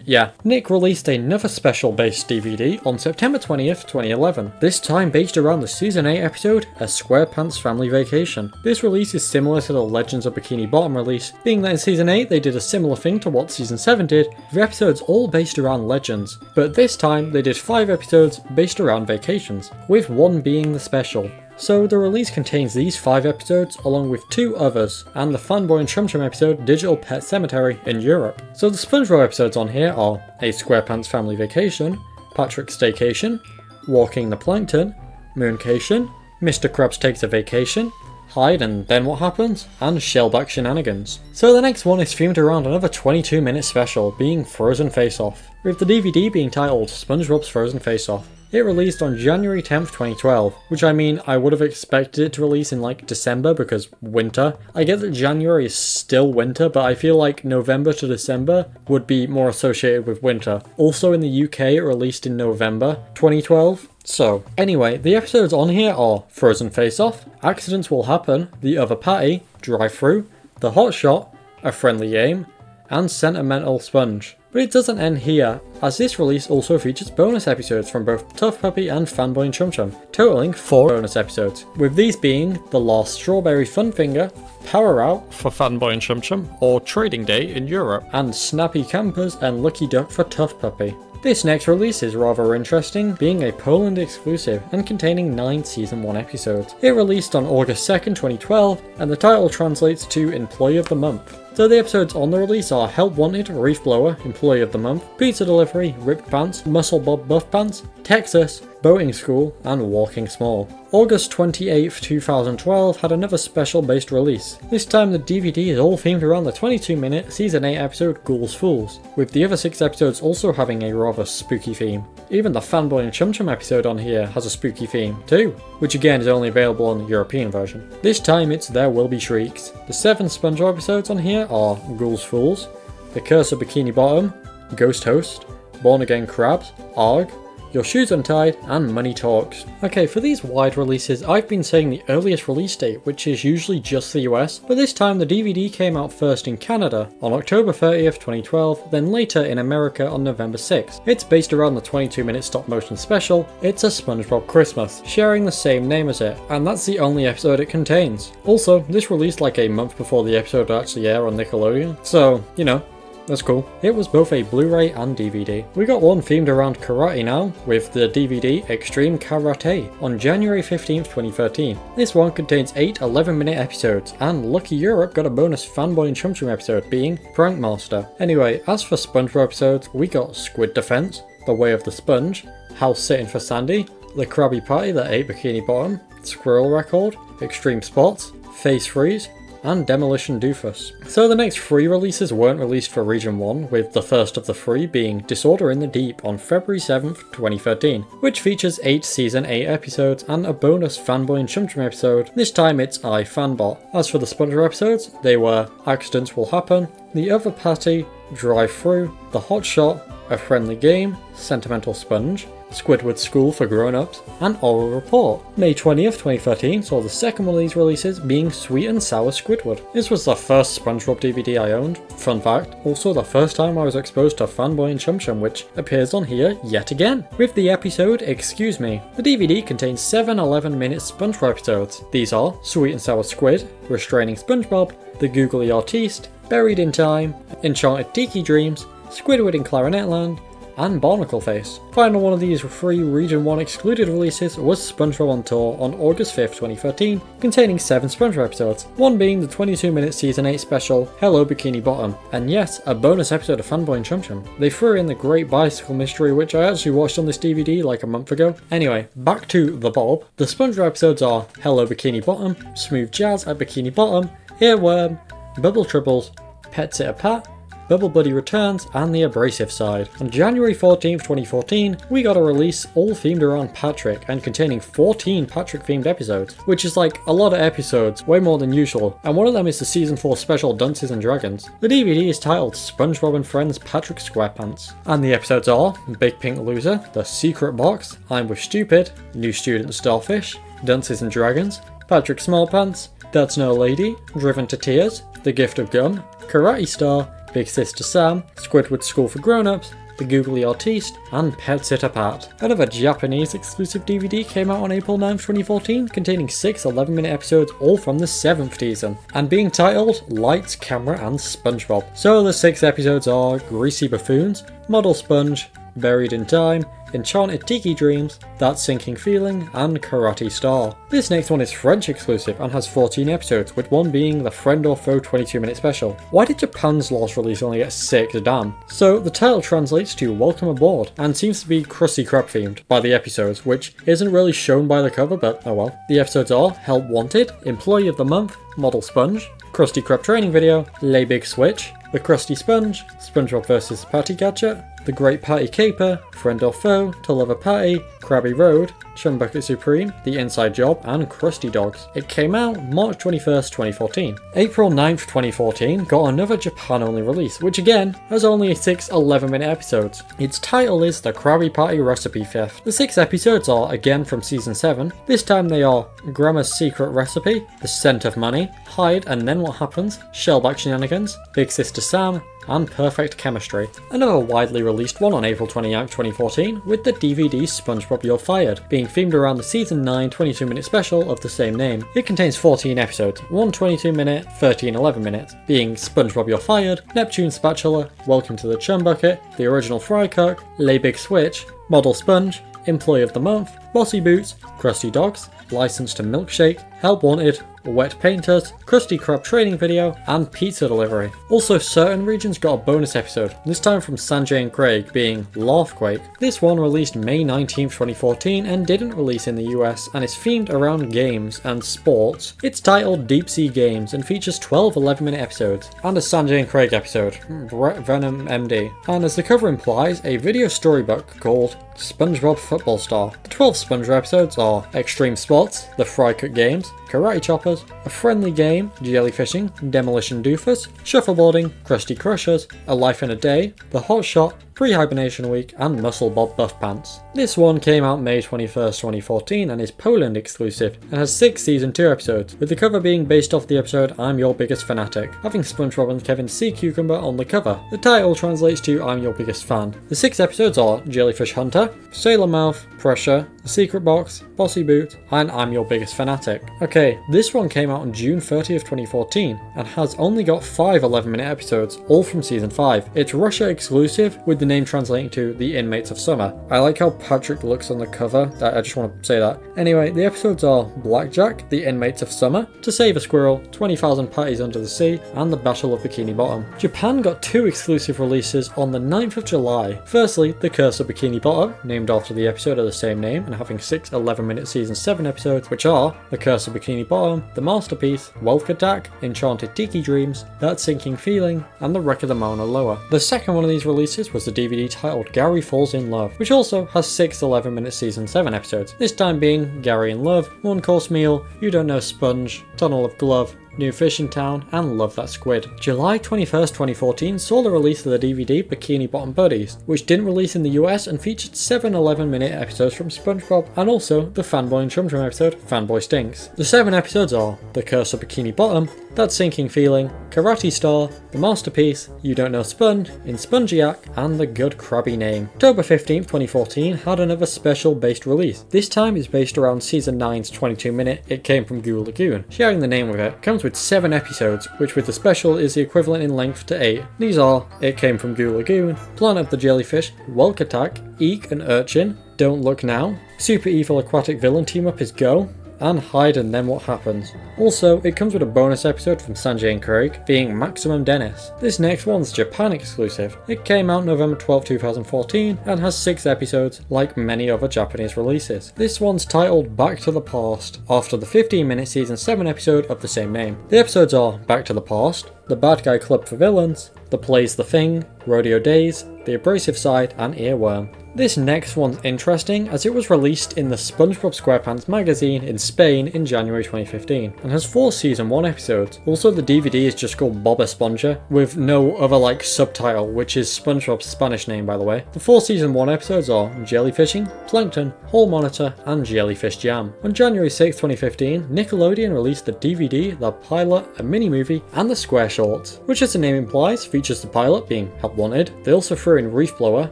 yeah. Nick released another special-based DVD on September 20th, 2011, this time based around the Season 8 episode, A SquarePants Family Vacation. This release is similar to the Legends of Bikini Bottom release, being that in Season 8 they did a similar thing to what Season 7 did, with episodes all based around Legends, but this time they did 5 episodes based around vacations, with one being the special. So the release contains these 5 episodes along with 2 others, and the Fanboy and Chum Chum episode Digital Pet Cemetery in Europe. So the SpongeBob episodes on here are A SquarePants Family Vacation, Patrick's Staycation, Walking the Plankton, Mooncation, Mr. Krabs Takes a Vacation, Hide and Then What Happens, and Shellback Shenanigans. So the next one is themed around another 22-minute special, being Frozen Face Off, with the DVD being titled SpongeBob's Frozen Face Off. It released on January 10th, 2012, which I mean, I would have expected it to release in like December because winter. I get that January is still winter, but I feel like November to December would be more associated with winter. Also in the UK, it released in November 2012. So, anyway, the episodes on here are Frozen Face Off, Accidents Will Happen, The Other Patty, Drive Through, The Hot Shot, A Friendly Game, and Sentimental Sponge. But it doesn't end here, as this release also features bonus episodes from both Tough Puppy and Fanboy and Chum Chum, totaling 4 bonus episodes, with these being The Last Strawberry Fun Finger, Power Out for Fanboy and Chum Chum, or Trading Day in Europe, and Snappy Campers and Lucky Duck for Tough Puppy. This next release is rather interesting, being a Poland exclusive and containing 9 Season 1 episodes. It released on August 2nd, 2012, and the title translates to Employee of the Month. So the episodes on the release are Help Wanted, Reef Blower, Employee of the Month, Pizza Delivery, Ripped Pants, Muscle Bob Buff Pants, Texas, Boating School, and Walking Small. August 28th, 2012 had another special-based release. This time the DVD is all themed around the 22-minute Season 8 episode Ghouls Fools, with the other 6 episodes also having a rather spooky theme. Even the Fanboy and Chum Chum episode on here has a spooky theme too, which again is only available on the European version. This time it's There Will Be Shrieks. The 7 SpongeBob episodes on here are Ghouls Fools, The Curse of Bikini Bottom, Ghost Host, Born Again Crabs, Arg, Your Shoes Untied, and Money Talks. Okay, for these wide releases, I've been saying the earliest release date, which is usually just the US, but this time the DVD came out first in Canada on October 30th, 2012, then later in America on November 6th. It's based around the 22-minute stop-motion special, It's a SpongeBob Christmas, sharing the same name as it, and that's the only episode it contains. Also, this released like a month before the episode would actually air on Nickelodeon, so, you know, that's cool. It was both a Blu Ray and DVD. We got one themed around karate now, with the DVD Extreme Karate on January 15th, 2013. This one contains 8 11-minute episodes, and Lucky Europe got a bonus Fanboy and Chum Chum episode being Prank Master. Anyway, as for SpongeBob episodes, we got Squid Defense, The Way of the Sponge, House Sitting for Sandy, The Krabby Patty That Ate Bikini Bottom, Squirrel Record, Extreme Spots, Face Freeze, and Demolition Doofus. So the next 3 releases weren't released for Region 1, with the first of the 3 being Disorder in the Deep on February 7th, 2013, which features 8 Season 8 episodes and a bonus Fanboy and Chum Chum episode. This time it's iFanbot. As for the SpongeBob episodes, they were Accidents Will Happen, The Other Patty, Drive Through, The Hot Shot, A Friendly Game, Sentimental Sponge, Squidward School for Grown-Ups, and Oral Report. May 20th, 2013 saw the second one of these releases being Sweet and Sour Squidward. This was the first SpongeBob DVD I owned. Fun fact, also the first time I was exposed to Fanboy and Chum Chum, which appears on here yet again. With the episode Excuse Me. The DVD contains 7 11-minute SpongeBob episodes. These are Sweet and Sour Squid, Restraining SpongeBob, The Googly Artiste, Buried in Time, Enchanted Tiki Dreams, Squidward in Clarinetland, and Barnacle Face. Final one of these 3 Region 1 excluded releases was SpongeBob on Tour on August 5th, 2013, containing 7 SpongeBob episodes, one being the 22-minute Season 8 special Hello Bikini Bottom, and yes, a bonus episode of Fanboy and Chum Chum. They threw in the Great Bicycle Mystery, which I actually watched on this DVD like a month ago. Anyway, back to the Bob. The SpongeBob episodes are Hello Bikini Bottom, Smooth Jazz at Bikini Bottom, Earworm, Bubble Tribbles, Pet Sitter Pat, Bubble Buddy Returns, and The Abrasive Side. On January 14th, 2014, we got a release all themed around Patrick and containing 14 Patrick themed episodes, which is like a lot of episodes, way more than usual, and one of them is the Season 4 special Dunces and Dragons. The DVD is titled SpongeBob and Friends Patrick SquarePants, and the episodes are Big Pink Loser, The Secret Box, I'm With Stupid, New Student Starfish, Dunces and Dragons, Patrick Smallpants, That's No Lady, Driven to Tears, The Gift of Gum, Karate Star, Big Sister Sam, Squidward School for Grown-Ups, The Googly Artiste, and Pet Sitter Pat. Another Japanese exclusive DVD came out on April 9th, 2014, containing 6 11-minute episodes all from the 7th season, and being titled Lights, Camera, and SpongeBob. So the 6 episodes are Greasy Buffoons, Model Sponge, Buried in Time, Enchanted Tiki Dreams, That Sinking Feeling, and Karate Star. This next one is French exclusive and has 14 episodes, with one being the Friend or Foe 22-minute special. Why did Japan's last release only get 6? Damn. So the title translates to Welcome Aboard, and seems to be Krusty Krab themed by the episodes, which isn't really shown by the cover, but oh well. The episodes are Help Wanted, Employee of the Month, Model Sponge, Krusty Krab Training Video, Lay Big Switch, The Krusty Sponge, SpongeBob vs. Patty Gadget, The Great Patty Caper, Friend or Foe, To Love a Patty, Krabby Road, Chum Bucket Supreme, The Inside Job, and Krusty Dogs. It came out March 21st, 2014. April 9th, 2014 got another Japan-only release, which again has only 6 11-minute episodes. Its title is The Krabby Patty Recipe Theft. The 6 episodes are again from Season 7. This time they are Grandma's Secret Recipe, The Scent of Money, Hide and Then What Happens, Shellback Shenanigans, Big Sister Sam, and Perfect Chemistry. Another widely released one on April 29th, 2014, with the DVD SpongeBob You're Fired, being themed around the Season 9 22-minute special of the same name. It contains 14 episodes, one 22-minute, 13 11-minute, being SpongeBob You're Fired, Neptune Spatula, Welcome to the Chum Bucket, The Original Fry Cook, Lay Big Switch, Model Sponge, Employee of the Month, Bossy Boots, Krusty Dogs, License to Milkshake, Help Wanted, Wet Painters, Krusty Krab Training Video, and Pizza Delivery. Also, certain regions got a bonus episode, this time from Sanjay and Craig, being Laughquake. This one released May 19th, 2014 and didn't release in the US, and is themed around games and sports. It's titled Deep Sea Games and features 12 11-minute episodes, and a Sanjay and Craig episode, Brett Venom MD. And as the cover implies, a video storybook called SpongeBob Football Star. The 12 SpongeBob episodes are Extreme Spots, The Fry Cook Games, Karate Choppers, A Friendly Game, Jellyfishing, Demolition Doofus, Shuffleboarding, Krusty Crushers, A Life in a Day, The Hot Shot, Pre-Hibernation Week, and Muscle Bob Buff Pants. This one came out May 21st, 2014 and is Poland exclusive and has 6 Season 2 episodes, with the cover being based off the episode I'm Your Biggest Fanatic, having SpongeBob and Kevin Sea Cucumber on the cover. The title translates to I'm Your Biggest Fan. The 6 episodes are Jellyfish Hunter, Sailor Mouth, Pressure, The Secret Box, Bossy Boot, and I'm Your Biggest Fanatic. Okay, this one came out on June 30th, 2014 and has only got 5 11-minute episodes, all from Season 5. It's Russia exclusive, with the name translating to The Inmates of Summer. I like how Patrick looks on the cover, I just want to say that. Anyway, the episodes are Blackjack, The Inmates of Summer, To Save a Squirrel, 20,000 Patties Under the Sea, and The Battle of Bikini Bottom. Japan got 2 exclusive releases on the 9th of July. Firstly, The Curse of Bikini Bottom, named after the episode of the same name and having 6 11-minute Season 7 episodes, which are The Curse of Bikini Bikini Bottom, The Masterpiece, Wealth Attack, Enchanted Tiki Dreams, That Sinking Feeling, and The Wreck of the Mauna Loa. The second one of these releases was the DVD titled Gary Falls in Love, which also has 6 11-minute season 7 episodes, this time being Gary in Love, One Course Meal, You Don't Know Sponge, Tunnel of Glove, New Fish in Town, and Love That Squid. July 21st, 2014 saw the release of the DVD Bikini Bottom Buddies, which didn't release in the US and featured 7 11-minute episodes from SpongeBob and also the Fanboy and Chum Chum episode Fanboy Stinks. The 7 episodes are The Curse of Bikini Bottom, That Sinking Feeling, Karate Star, The Masterpiece, You Don't Know Sponge, In Spongiac, and The Good Krabby Name. October 15th, 2014 had another special based release. This time is based around Season 9's 22-minute It Came From Goo Lagoon. Sharing the name with it, comes with 7 episodes, which with the special is the equivalent in length to 8. These are It Came From Goo Lagoon, Planet of the Jellyfish, Welk Attack, Eek and Urchin, Don't Look Now, Super Evil Aquatic Villain Team Up is Go, and Hide and Then What Happens. Also, it comes with a bonus episode from Sanjay and Craig, being Maximum Dennis. This next one's Japan exclusive. It came out November 12, 2014, and has 6 episodes, like many other Japanese releases. This one's titled Back to the Past, after the 15-minute season 7 episode of the same name. The episodes are Back to the Past, The Bad Guy Club for Villains, The Play's the Thing, Rodeo Days, The Abrasive Side, and Earworm. This next one's interesting as it was released in the SpongeBob SquarePants magazine in Spain in January 2015 and has 4 season 1 episodes. Also, the DVD is just called Bob Esponja with no other subtitle, which is SpongeBob's Spanish name by the way. The 4 season 1 episodes are Jellyfishing, Plankton, Hall Monitor, and Jellyfish Jam. On January 6, 2015, Nickelodeon released the DVD, the pilot, a mini movie, and the Square Shorts, which as the name implies features the pilot being Help Wanted. They also threw in Reef Blower,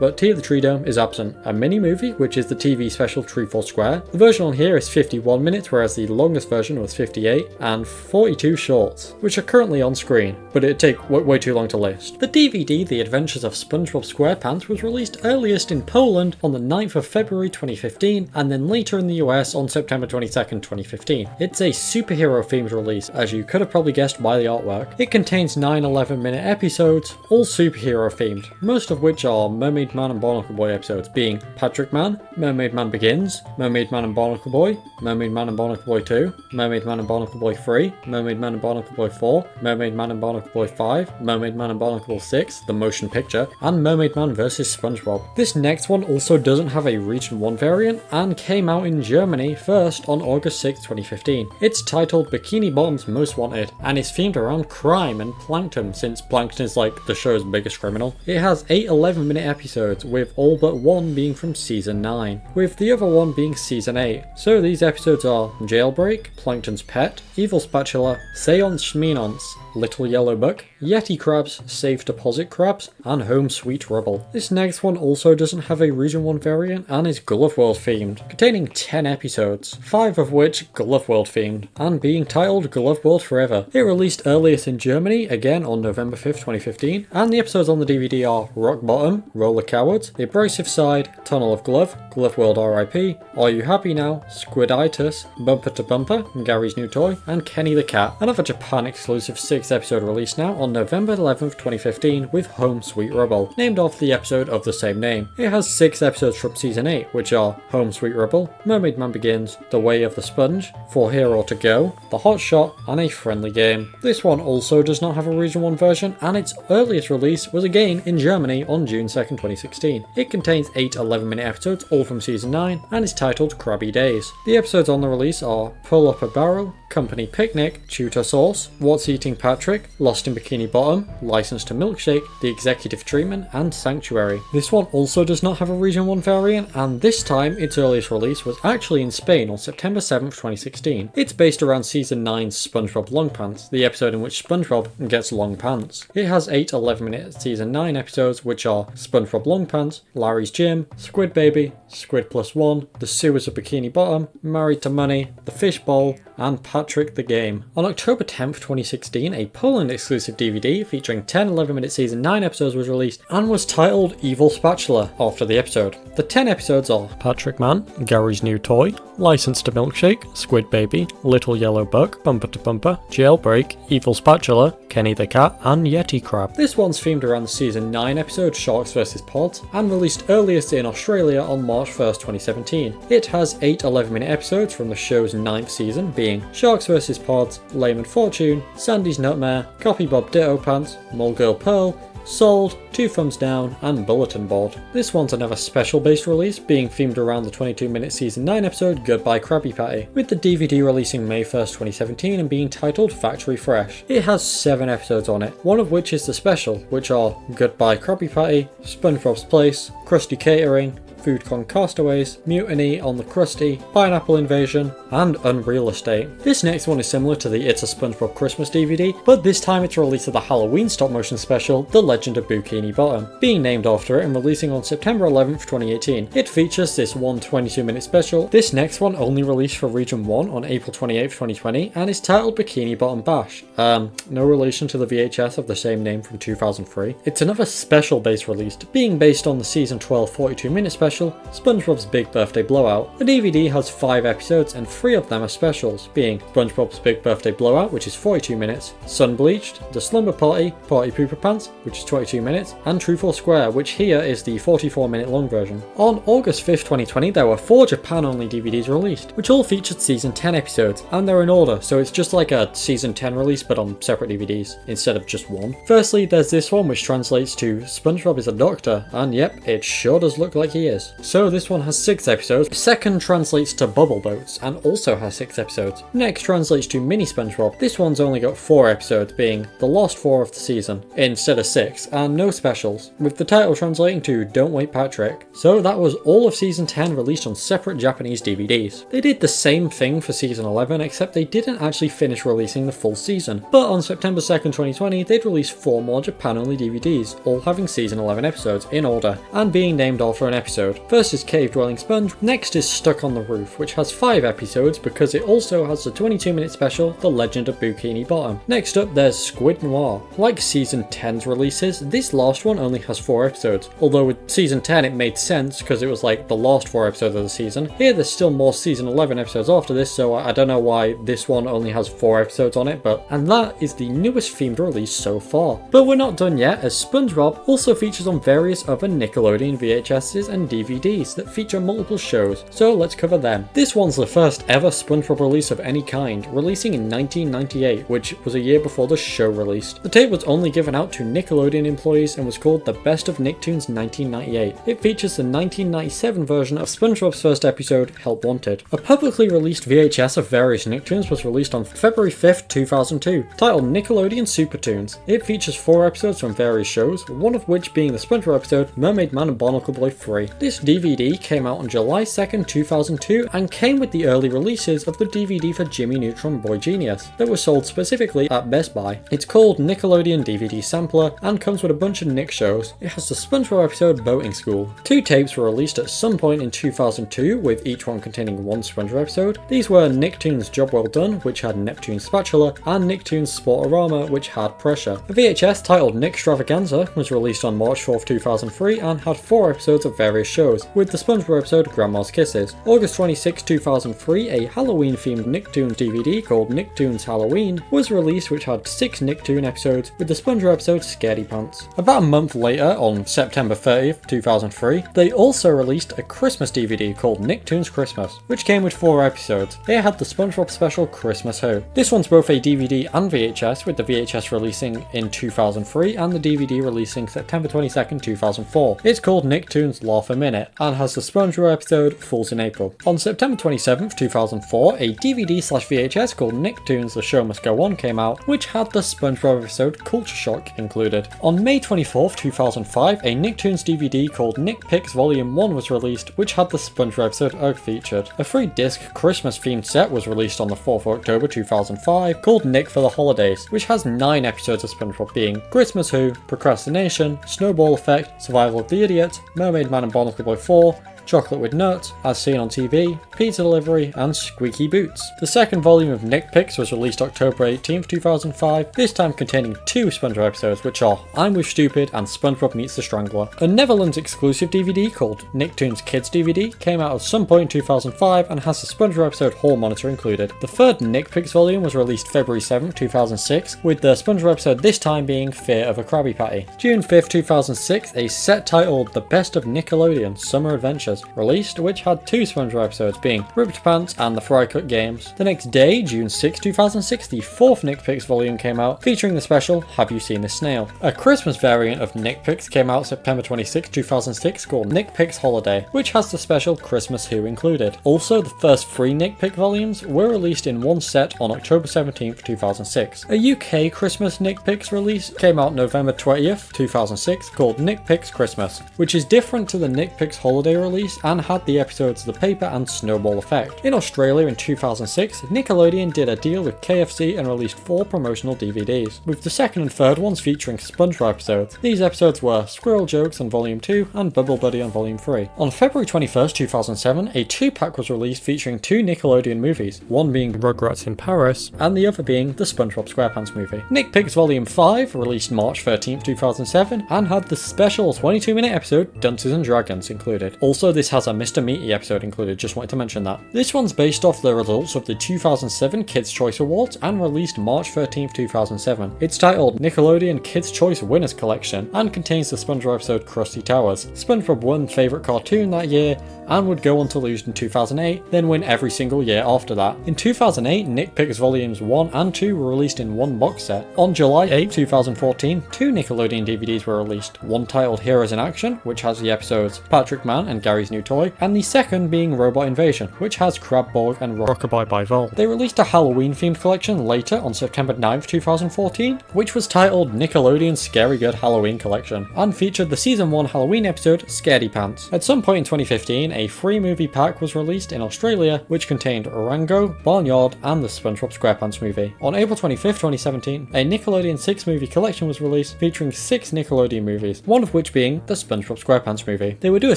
but Tea of the Tree Dome is absent. A mini movie, which is the TV special True for Square. The version on here is 51 minutes, whereas the longest version was 58, and 42 shorts, which are currently on screen, but it'd take way too long to list. The DVD, The Adventures of SpongeBob SquarePants, was released earliest in Poland on the 9th of February 2015, and then later in the US on September 22nd, 2015. It's a superhero themed release, as you could have probably guessed by the artwork. It contains 9 11-minute episodes, all superhero themed, most of which are Mermaid Man and Barnacle Boy episodes, being Patrick Man, Mermaid Man Begins, Mermaid Man and Barnacle Boy, Mermaid Man and Barnacle Boy 2, Mermaid Man and Barnacle Boy 3, Mermaid Man and Barnacle Boy 4, Mermaid Man and Barnacle Boy 5, Mermaid Man and Barnacle Boy 6, the motion picture, and Mermaid Man vs SpongeBob. This next one also doesn't have a Region 1 variant and came out in Germany first on August 6, 2015. It's titled Bikini Bottom's Most Wanted and is themed around crime and Plankton, since Plankton is the show's biggest criminal. It has 8 11-minute episodes, with all but one being from Season 9, with the other one being Season 8. So these episodes are Jailbreak, Plankton's Pet, Evil Spatula, Seance Schmeenance, Little Yellow Book, Yeti Crabs, Safe Deposit Crabs, and Home Sweet Rubble. This next one also doesn't have a Region 1 variant and is Glove World themed, containing 10 episodes, 5 of which Glove World themed, and being titled Glove World Forever. It released earliest in Germany, again on November 5th, 2015, and the episodes on the DVD are Rock Bottom, Roller Cowards, The Abrasive Side, Tunnel of Glove, Glove World RIP, Are You Happy Now, Squiditis, Bumper to Bumper, Gary's New Toy, and Kenny the Cat. Another Japan exclusive 6 episode release now on November 11th, 2015 with Home Sweet Rubble, named after the episode of the same name. It has 6 episodes from Season 8, which are Home Sweet Rubble, Mermaid Man Begins, The Way of the Sponge, For Here or To Go, The Hot Shot, and A Friendly Game. This one also does not have a Region 1 version, and its earliest release was again in Germany on June 2nd, 2016. It contains 8 11-minute episodes, all from Season 9, and is titled Krabby Days. The episodes on the release are Pull Up a Barrel, Company Picnic, Tutor Sauce, What's Eating Patrick, Lost in Bikini Bottom, License to Milkshake, The Executive Treatment, and Sanctuary. This one also does not have a Region 1 variant, and this time its earliest release was actually in Spain on September 7th, 2016. It's based around Season 9's SpongeBob Long Pants, the episode in which SpongeBob gets long pants. It has 8 11-minute Season 9 episodes, which are SpongeBob Long Pants, Larry's Gym, Squid Baby, Squid Plus One, The Sewers of Bikini Bottom, Married to Money, The Fish Bowl, and Patrick the Game. On October 10th, 2016, a a Poland exclusive DVD featuring 10 11-minute season 9 episodes was released and was titled Evil Spatula after the episode. The 10 episodes are Patrick Man, Gary's New Toy, License to Milkshake, Squid Baby, Little Yellow Bug, Bumper to Bumper, Jailbreak, Evil Spatula, Kenny the Cat, and Yeti Crab. This one's themed around the season 9 episode Sharks vs Pods and released earliest in Australia on March 1st, 2017. It has 8 11-minute episodes from the show's 9th season, being Sharks vs Pods, Layman Fortune, Sandy's Nightmare, Copy Bob Ditto Pants, Mole Girl Pearl, Sold, 2 Thumbs Down, and Bulletin Board. This one's another special based release, being themed around the 22-minute season 9 episode Goodbye Krabby Patty, with the DVD releasing May 1st, 2017 and being titled Factory Fresh. It has 7 episodes on it, one of which is the special, which are Goodbye Krabby Patty, SpongeBob's Place, Krusty Catering, FoodCon Castaways, Mutiny on the Krusty, Pineapple Invasion, and Unreal Estate. This next one is similar to the It's a SpongeBob Christmas DVD, but this time it's a release of the Halloween stop-motion special, The Legend of Bikini Bottom, being named after it and releasing on September 11th, 2018. It features this one 22-minute special. This next one only released for Region 1 on April 28th, 2020, and is titled Bikini Bottom Bash. No relation to the VHS of the same name from 2003. It's another special base release, being based on the Season 12 42-minute special, SpongeBob's Big Birthday Blowout. The DVD has 5 episodes and 3 of them are specials, being SpongeBob's Big Birthday Blowout, which is 42 minutes, Sunbleached, The Slumber Party, Party Pooper Pants, which is 22 minutes, and Truth or Square, which here is the 44-minute long version. On August 5th, 2020, there were 4 Japan-only DVDs released, which all featured Season 10 episodes, and they're in order, so it's just like a Season 10 release but on separate DVDs, instead of just one. Firstly, there's this one which translates to SpongeBob is a doctor, and yep, it sure does look like he is. So this one has 6 episodes. The second translates to Bubble Boats and also has 6 episodes. Next translates to Mini SpongeBob. This one's only got 4 episodes, being the last 4 of the season, instead of 6, and no specials, with the title translating to Don't Wait Patrick. So that was all of Season 10 released on separate Japanese DVDs. They did the same thing for Season 11, except they didn't actually finish releasing the full season. But on September 2nd, 2020, they'd released 4 more Japan-only DVDs, all having Season 11 episodes in order, and being named after an episode. First is Cave Dwelling Sponge, next is Stuck on the Roof, which has 5 episodes because it also has the 22-minute special The Legend of Bikini Bottom. Next up there's Squid Noir. Like Season 10's releases, this last one only has 4 episodes, although with Season 10 it made sense because it was like the last 4 episodes of the season. Here there's still more Season 11 episodes after this, so I don't know why this one only has 4 episodes on it, and that is the newest themed release so far. But we're not done yet, as SpongeBob also features on various other Nickelodeon VHSs and DVDs that feature multiple shows, so let's cover them. This one's the first ever SpongeBob release of any kind, releasing in 1998, which was a year before the show released. The tape was only given out to Nickelodeon employees and was called The Best of Nicktoons 1998. It features the 1997 version of SpongeBob's first episode, Help Wanted. A publicly released VHS of various Nicktoons was released on February 5th, 2002, titled Nickelodeon Super Toons. It features 4 episodes from various shows, one of which being the SpongeBob episode Mermaid Man and Barnacle Boy 3. This DVD came out on July 2nd, 2002 and came with the early releases of the DVD for Jimmy Neutron Boy Genius that was sold specifically at Best Buy. It's called Nickelodeon DVD Sampler and comes with a bunch of Nick shows. It has the SpongeBob episode Boating School. 2 tapes were released at some point in 2002, with each one containing 1 SpongeBob episode. These were Nicktoons Job Well Done, which had Neptune's Spatula, and Nicktoons Sportorama, which had Pressure. A VHS titled Nickstravaganza was released on March 4th, 2003 and had 4 episodes of various shows, with the SpongeBob episode Grandma's Kisses. August 26, 2003, a Halloween-themed Nicktoons DVD called Nicktoons Halloween was released, which had 6 Nicktoon episodes, with the SpongeBob episode Scaredy Pants. About a month later, on September 30th, 2003, they also released a Christmas DVD called Nicktoons Christmas, which came with 4 episodes. It had the SpongeBob special Christmas Who. This one's both a DVD and VHS, with the VHS releasing in 2003 and the DVD releasing September 22nd, 2004. It's called Nicktoons Laugh a Minute and has the SpongeBob episode Fools in April. On September 27th, 2004, a DVD/VHS called Nicktoons The Show Must Go On came out, which had the SpongeBob episode Culture Shock included. On May 24th, 2005, a Nicktoons DVD called Nick Picks Volume 1 was released, which had the SpongeBob episode Ugh featured. A 3-disc Christmas-themed set was released on the 4th of October 2005 called Nick for the Holidays, which has 9 episodes of SpongeBob being Christmas Who, Procrastination, Snowball Effect, Survival of the Idiot, Mermaid Man and Barnacle Boy 4, Chocolate with Nuts, As Seen on TV, Pizza Delivery, and Squeaky Boots. The second volume of Nick Pics was released October 18th, 2005, this time containing 2 SpongeBob episodes, which are I'm With Stupid and SpongeBob Meets the Strangler. A Netherlands exclusive DVD called Nicktoons Kids DVD came out at some point in 2005 and has the SpongeBob episode hall monitor included. The third Nick Pics volume was released February 7th, 2006, with the SpongeBob episode this time being Fear of a Krabby Patty. June 5th, 2006, a set titled The Best of Nickelodeon Summer Adventures released, which had 2 SpongeBob episodes being Ripped Pants and the Fry Cut Games. The next day, June 6, 2006, the 4th Nick Pics volume came out, featuring the special Have You Seen This Snail? A Christmas variant of Nick Pics came out September 26, 2006, called Nick Pics Holiday, which has the special Christmas Who included. Also, the first 3 Nick Pic volumes were released in one set on October 17, 2006. A UK Christmas Nick Pics release came out November 20th, 2006, called Nick Pics Christmas, which is different to the Nick Pics Holiday release and had the episodes The Paper and Snowball Effect. In Australia in 2006, Nickelodeon did a deal with KFC and released 4 promotional DVDs, with the second and third ones featuring SpongeBob episodes. These episodes were Squirrel Jokes on Volume 2 and Bubble Buddy on Volume 3. On February 21st, 2007, a 2-pack was released featuring 2 Nickelodeon movies, one being Rugrats in Paris and the other being the SpongeBob SquarePants movie. Nick Pics Volume 5 released March 13th, 2007 and had the special 22-minute episode Dunces and Dragons included. Also, this has a Mr. Meaty episode included, just wanted to mention that. This one's based off the results of the 2007 Kids' Choice Awards and released March 13th, 2007. It's titled Nickelodeon Kids' Choice Winners Collection and contains the SpongeBob episode Krusty Towers. SpongeBob won favourite cartoon that year and would go on to lose in 2008, then win every single year after that. In 2008, Nick Pics Volumes 1 and 2 were released in one box set. On July 8, 2014, 2 Nickelodeon DVDs were released, one titled Heroes in Action, which has the episodes Patrick Man and Gary's New Toy, and the second being Robot Invasion, which has Crabborg and Rockabye by Vol. They released a Halloween-themed collection later on September 9th, 2014, which was titled Nickelodeon Scary Good Halloween Collection, and featured the Season 1 Halloween episode Scaredy Pants. At some point in 2015, a free movie pack was released in Australia, which contained Rango, Barnyard, and the SpongeBob SquarePants movie. On April 25th, 2017, a Nickelodeon 6-movie collection was released featuring 6 Nickelodeon movies, one of which being the SpongeBob SquarePants movie. They would do a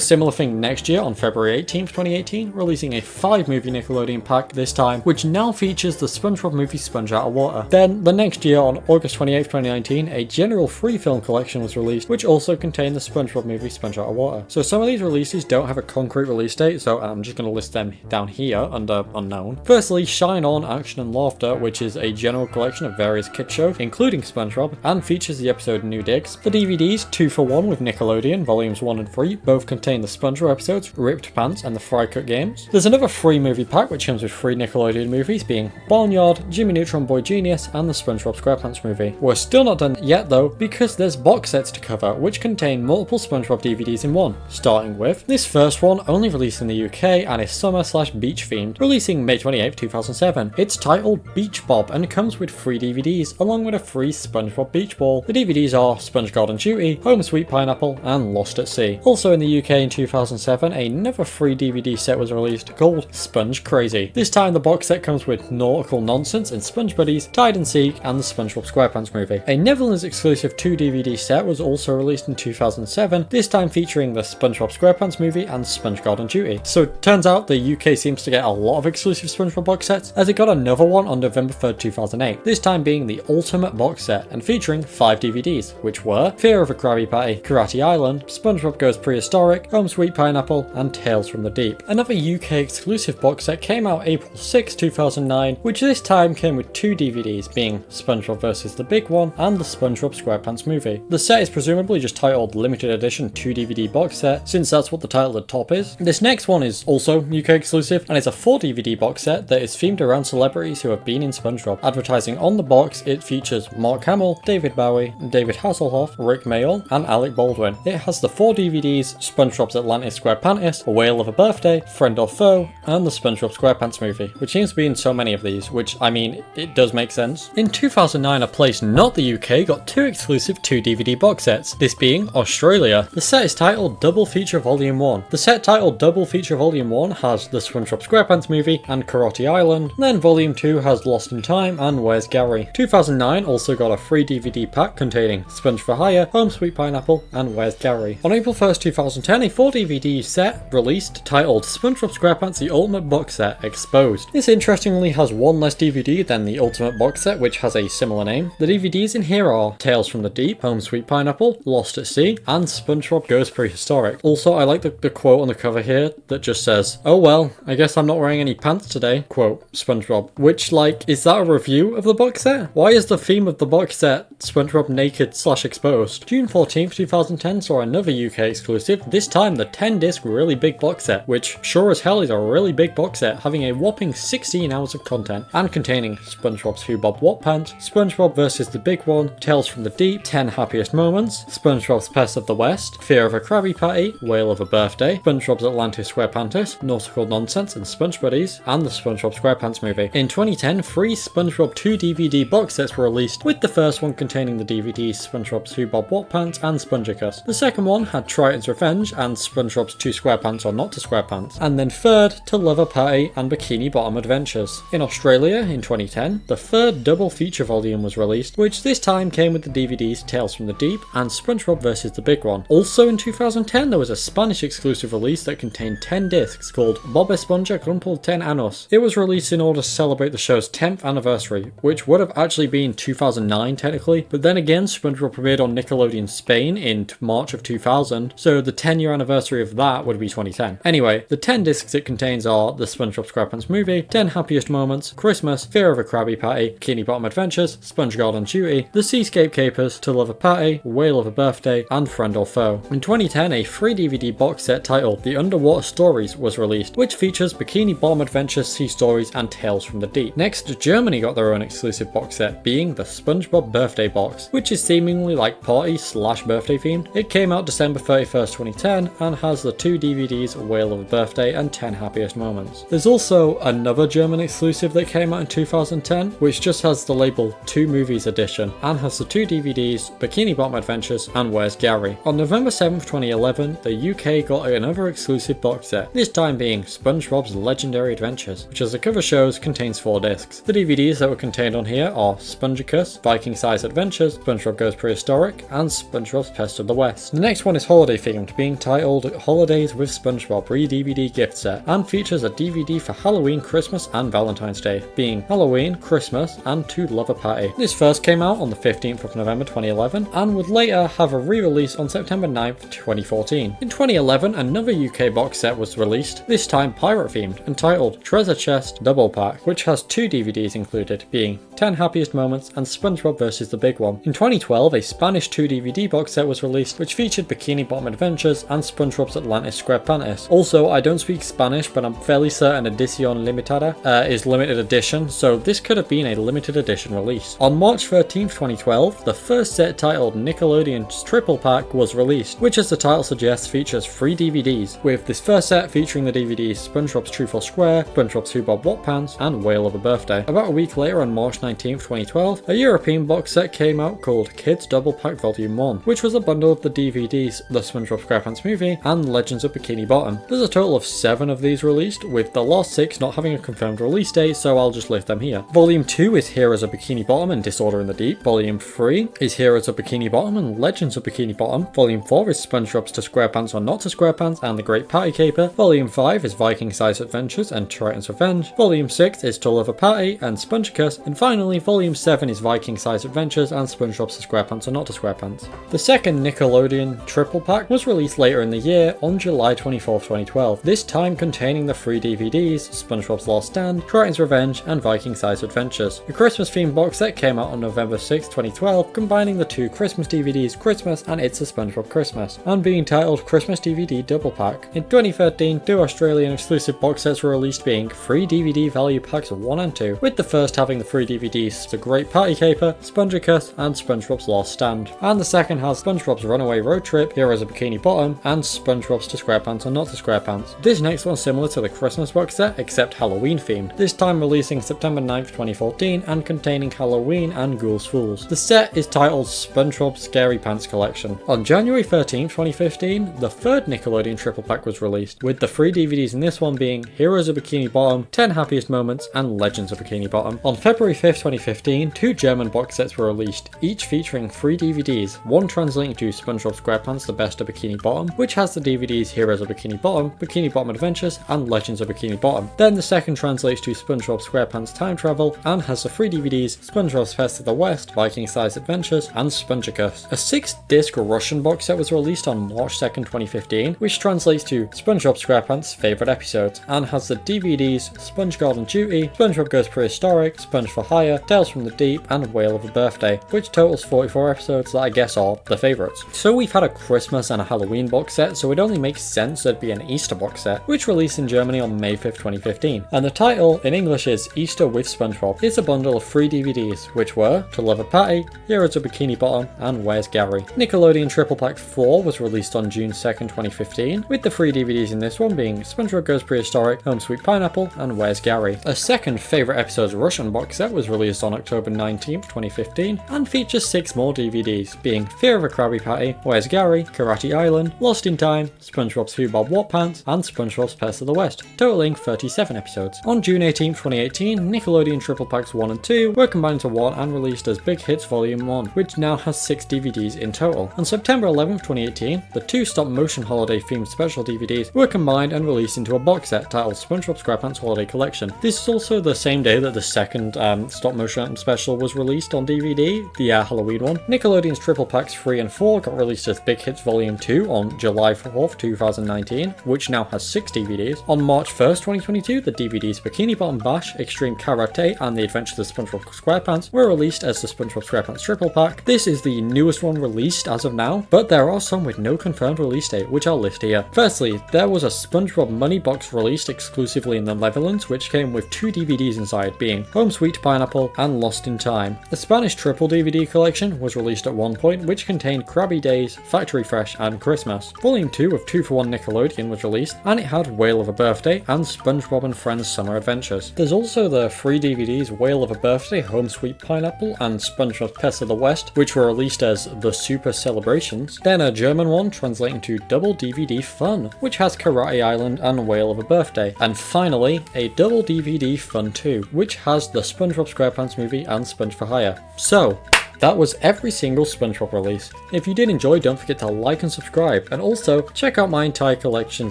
similar thing next year on February 18th, 2018, releasing a 5-movie Nickelodeon pack this time, which now features the SpongeBob movie Sponge Out of Water. Then, the next year on August 28th, 2019, a general free film collection was released, which also contained the SpongeBob movie Sponge Out of Water. So some of these releases don't have a concrete release date, so I'm just going to list them down here under unknown. Firstly, Shine On, Action and Laughter, which is a general collection of various kid shows, including SpongeBob, and features the episode New Digs. The DVDs, 2 for 1 with Nickelodeon, volumes 1 and 3, both contain the SpongeBob episodes, Ripped Pants and the Fry Cut Games. There's another free movie pack which comes with 3 Nickelodeon movies, being Barnyard, Jimmy Neutron Boy Genius, and the SpongeBob SquarePants movie. We're still not done yet though, because there's box sets to cover, which contain multiple SpongeBob DVDs in one, starting with this first one, only released in the UK and is summer/beach themed, releasing May 28, 2007. It's titled Beach Bob and comes with 3 DVDs, along with a free SpongeBob Beach Ball. The DVDs are Sponge Garden Duty, Home Sweet Pineapple, and Lost at Sea. Also in the UK in 2007, another free DVD set was released called Sponge Crazy. This time the box set comes with Nautical Nonsense and Sponge Buddies, Hide and Seek, and the SpongeBob SquarePants movie. A Netherlands exclusive 2 DVD set was also released in 2007, this time featuring the SpongeBob SquarePants movie and Sponge Garden Duty. So it turns out the UK seems to get a lot of exclusive SpongeBob box sets, as it got another one on November 3rd, 2008, this time being the Ultimate Box Set and featuring 5 DVDs, which were Fear of a Krabby Patty, Karate Island, SpongeBob Goes Prehistoric, Home Sweet Pineapple, and Tales from the Deep. Another UK exclusive box set came out April 6, 2009, which this time came with 2 DVDs, being SpongeBob vs. the Big One and the SpongeBob SquarePants movie. The set is presumably just titled Limited Edition 2 DVD Box Set, since that's what the title at the top is. This next one is also UK exclusive, and it's a 4 DVD box set that is themed around celebrities who have been in SpongeBob. Advertising on the box, it features Mark Hamill, David Bowie, David Hasselhoff, Rick Mayall, and Alec Baldwin. It has the 4 DVDs, SpongeBob's Atlantis SquarePantis, A Whale of a Birthday, Friend or Foe, and the SpongeBob SquarePants movie, which seems to be in so many of these, which, I mean, it does make sense. In 2009, a place not the UK got 2 exclusive 2 DVD box sets, this being Australia. The set is titled Double Feature Volume 1. The set titled Double Feature Volume 1 has the SpongeBob SquarePants movie and Karate Island, then Volume 2 has Lost in Time and Where's Gary. 2009 also got a free DVD pack containing Sponge for Hire, Home Sweet Pineapple, and Where's Gary. On April 1st, 2010, a 4 DVD DVD set released titled SpongeBob SquarePants The Ultimate Box Set Exposed. This interestingly has one less DVD than the Ultimate Box Set, which has a similar name. The DVDs in here are Tales from the Deep, Home Sweet Pineapple, Lost at Sea, and SpongeBob Goes Prehistoric. Also, I like the quote on the cover here that just says, "Oh well, I guess I'm not wearing any pants today," quote, SpongeBob. Which, like, is that a review of the box set? Why is the theme of the box set SpongeBob naked / exposed? June 14th, 2010 saw another UK exclusive, this time the 10-disc really big box set, which sure as hell is a really big box set, having a whopping 16 hours of content, and containing SpongeBob's Who Bob What Pants, SpongeBob vs. the Big One, Tales from the Deep, 10 Happiest Moments, SpongeBob's Pest of the West, Fear of a Krabby Patty, Whale of a Birthday, SpongeBob's Atlantis SquarePantis, Nautical Nonsense and Sponge Buddies, and the SpongeBob SquarePants movie. In 2010, 3 SpongeBob 2 DVD box sets were released, with the first one containing the DVDs SpongeBob's Who Bob What Pants and Spongicus. The second one had Triton's Revenge and SpongeBob's 2 SquarePants or Not to SquarePants, and then third to Lover Patty and Bikini Bottom Adventures. In Australia, in 2010, the third double feature volume was released, which this time came with the DVDs Tales from the Deep and SpongeBob vs. the Big One. Also in 2010, there was a Spanish exclusive release that contained 10 discs called Bob Esponja cumple 10 años. It was released in order to celebrate the show's 10th anniversary, which would have actually been 2009 technically, but then again SpongeBob premiered on Nickelodeon Spain in March of 2000, so the 10-year anniversary of that would be 2010. Anyway, the 10 discs it contains are the SpongeBob SquarePants movie, 10 Happiest Moments, Christmas, Fear of a Krabby Patty, Bikini Bottom Adventures, Sponge Garden Duty, The Seascape Capers, To Love a Patty, Whale of a Birthday, and Friend or Foe. In 2010, a free DVD box set titled The Underwater Stories was released, which features Bikini Bottom Adventures, Sea Stories, and Tales from the Deep. Next, Germany got their own exclusive box set, being the SpongeBob Birthday Box, which is seemingly like party / birthday themed. It came out December 31st, 2010, and has the 2 DVDs Whale of a Birthday and 10 Happiest Moments. There's also another German exclusive that came out in 2010, which just has the label 2 Movies Edition, and has the 2 DVDs Bikini Bottom Adventures and Where's Gary. On November 7th, 2011, the UK got another exclusive box set, this time being SpongeBob's Legendary Adventures, which as the cover shows contains 4 discs. The DVDs that were contained on here are Spongicus, Viking Size Adventures, SpongeBob Goes Prehistoric, and SpongeBob's Pest of the West. The next one is holiday themed, being titled Holidays with SpongeBob 3 DVD gift set, and features a DVD for Halloween, Christmas, and Valentine's Day, being Halloween, Christmas, and To Love a Patty. This first came out on the 15th of November 2011, and would later have a re-release on September 9th, 2014. In 2011, another UK box set was released, this time pirate themed, entitled Treasure Chest Double Pack, which has 2 DVDs included, being 10 Happiest Moments and SpongeBob vs. the Big One. In 2012, a Spanish 2 DVD box set was released, which featured Bikini Bottom Adventures and SpongeBob's Atlantis SquarePantis. Also, I don't speak Spanish, but I'm fairly certain Edición Limitada is limited edition, so this could have been a limited edition release. On March 13th, 2012, the first set titled Nickelodeon's Triple Pack was released, which as the title suggests features 3 DVDs, with this first set featuring the DVDs SpongeBob's Truth or Square, SpongeBob's Who Bob What Pants, and Whale of a Birthday. About a week later, on March 19th, 2012, a European box set came out called Kids Double Pack Volume 1, which was a bundle of the DVDs The SpongeBob SquarePants Movie and Legends of Bikini Bottom. There's a total of 7 of these released, with the last 6 not having a confirmed release date, so I'll just list them here. Volume 2 is Heroes of Bikini Bottom and Disorder in the Deep. Volume 3 is Heroes of Bikini Bottom and Legends of Bikini Bottom. Volume 4 is SpongeBob's To SquarePants or Not to SquarePants and The Great Patty Caper. Volume 5 is Viking Size Adventures and Triton's Revenge. Volume 6 is To Love a Patty and Spongicus. And finally, Volume 7 is Viking Size Adventures and SpongeBob's To SquarePants or Not to SquarePants. The second Nickelodeon Triple Pack was released later in the year on July 24th, 2012, this time containing the 3 DVDs SpongeBob's Last Stand, Triton's Revenge, and Viking Size Adventures. The Christmas themed box set came out on November 6th, 2012, combining the 2 Christmas DVDs Christmas and It's a SpongeBob Christmas, and being titled Christmas DVD Double Pack. In 2013, 2 Australian exclusive box sets were released, being 3 DVD value packs 1 and 2, with the first having the 3 DVDs The Great Patty Caper, Spongicus, and SpongeBob's Last Stand, and the second has SpongeBob's Runaway Road Trip, Heroes of Bikini Bottom, and SpongeBob's To SquarePants or Not to SquarePants. This next one is similar to the Christmas box set, except Halloween themed, this time releasing September 9th, 2014, and containing Halloween and Ghouls Fools. The set is titled SpongeBob Scary Pants Collection. On January 13th, 2015, the third Nickelodeon Triple Pack was released, with the 3 DVDs in this one being Heroes of Bikini Bottom, 10 Happiest Moments, and Legends of Bikini Bottom. On February 5th, 2015, 2 German box sets were released, each featuring 3 DVDs, one translating to SpongeBob SquarePants The Best of Bikini Bottom, which has the DVD DVDs Heroes of Bikini Bottom Adventures, and Legends of Bikini Bottom. Then the second translates to SpongeBob SquarePants Time Travel and has the 3 DVDs SpongeBob's Best of the West, Viking-sized Adventures, and Spongicus. A 6-disc Russian box set was released on March 2nd, 2015, which translates to SpongeBob SquarePants Favorite Episodes, and has the DVDs Sponge Garden Duty, SpongeBob Goes Prehistoric, Sponge for Hire, Tales from the Deep, and Whale of a Birthday, which totals 44 episodes that I guess are the favourites. So we've had a Christmas and a Halloween box set, so it only makes sense there'd be an Easter box set, which released in Germany on May 5th, 2015. And the title in English is Easter with SpongeBob. It's a bundle of 3 DVDs, which were To Love a Patty, Heroes of Bikini Bottom, and Where's Gary. Nickelodeon Triple Pack 4 was released on June 2nd, 2015, with the 3 DVDs in this one being SpongeBob Goes Prehistoric, Home Sweet Pineapple, and Where's Gary. A second Favorite Episodes Russian box set was released on October 19th, 2015, and features 6 more DVDs, being Fear of a Krabby Patty, Where's Gary, Karate Island, Lost in Time, SpongeBob's Who Bob What Pants, and SpongeBob's Best of the West, totaling 37 episodes. On June 18th, 2018, Nickelodeon Triple Packs 1 and 2 were combined into one and released as Big Hits Volume 1, which now has 6 DVDs in total. On September 11th, 2018, the 2 stop-motion holiday-themed special DVDs were combined and released into a box set titled SpongeBob SquarePants Holiday Collection. This is also the same day that the second stop-motion special was released on DVD, the Halloween one. Nickelodeon's Triple Packs 3 and 4 got released as Big Hits Volume 2 on July 4th, 2019, which now has 6 DVDs. On March 1st, 2022, the DVDs Bikini Bottom Bash, Extreme Karate, and The Adventures of SpongeBob SquarePants were released as the SpongeBob SquarePants Triple Pack. This is the newest one released as of now, but there are some with no confirmed release date, which I'll list here. Firstly, there was a SpongeBob Money Box released exclusively in the Netherlands, which came with 2 DVDs inside, being Home Sweet Pineapple and Lost in Time. The Spanish triple DVD collection was released at one point, which contained Krabby Days, Factory Fresh, and Christmas. Volume 2 of 2-for-1 Nickelodeon was released, and it had Whale of a Birthday and SpongeBob and Friends Summer Adventures. There's also the 3 DVDs Whale of a Birthday, Home Sweet Pineapple, and SpongeBob's Best of the West, which were released as The Super Celebrations. Then a German one translating to Double DVD Fun, which has Karate Island and Whale of a Birthday. And finally, a double DVD Fun 2, which has the SpongeBob SquarePants movie and Sponge for Hire. So, that was every single SpongeBob release. If you did enjoy, don't forget to like and subscribe, and also check out my entire collection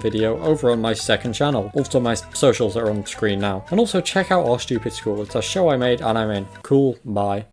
video over on my second channel. Also my socials are on screen now. And also check out Our Stupid School, it's a show I made and I'm in. Cool, bye.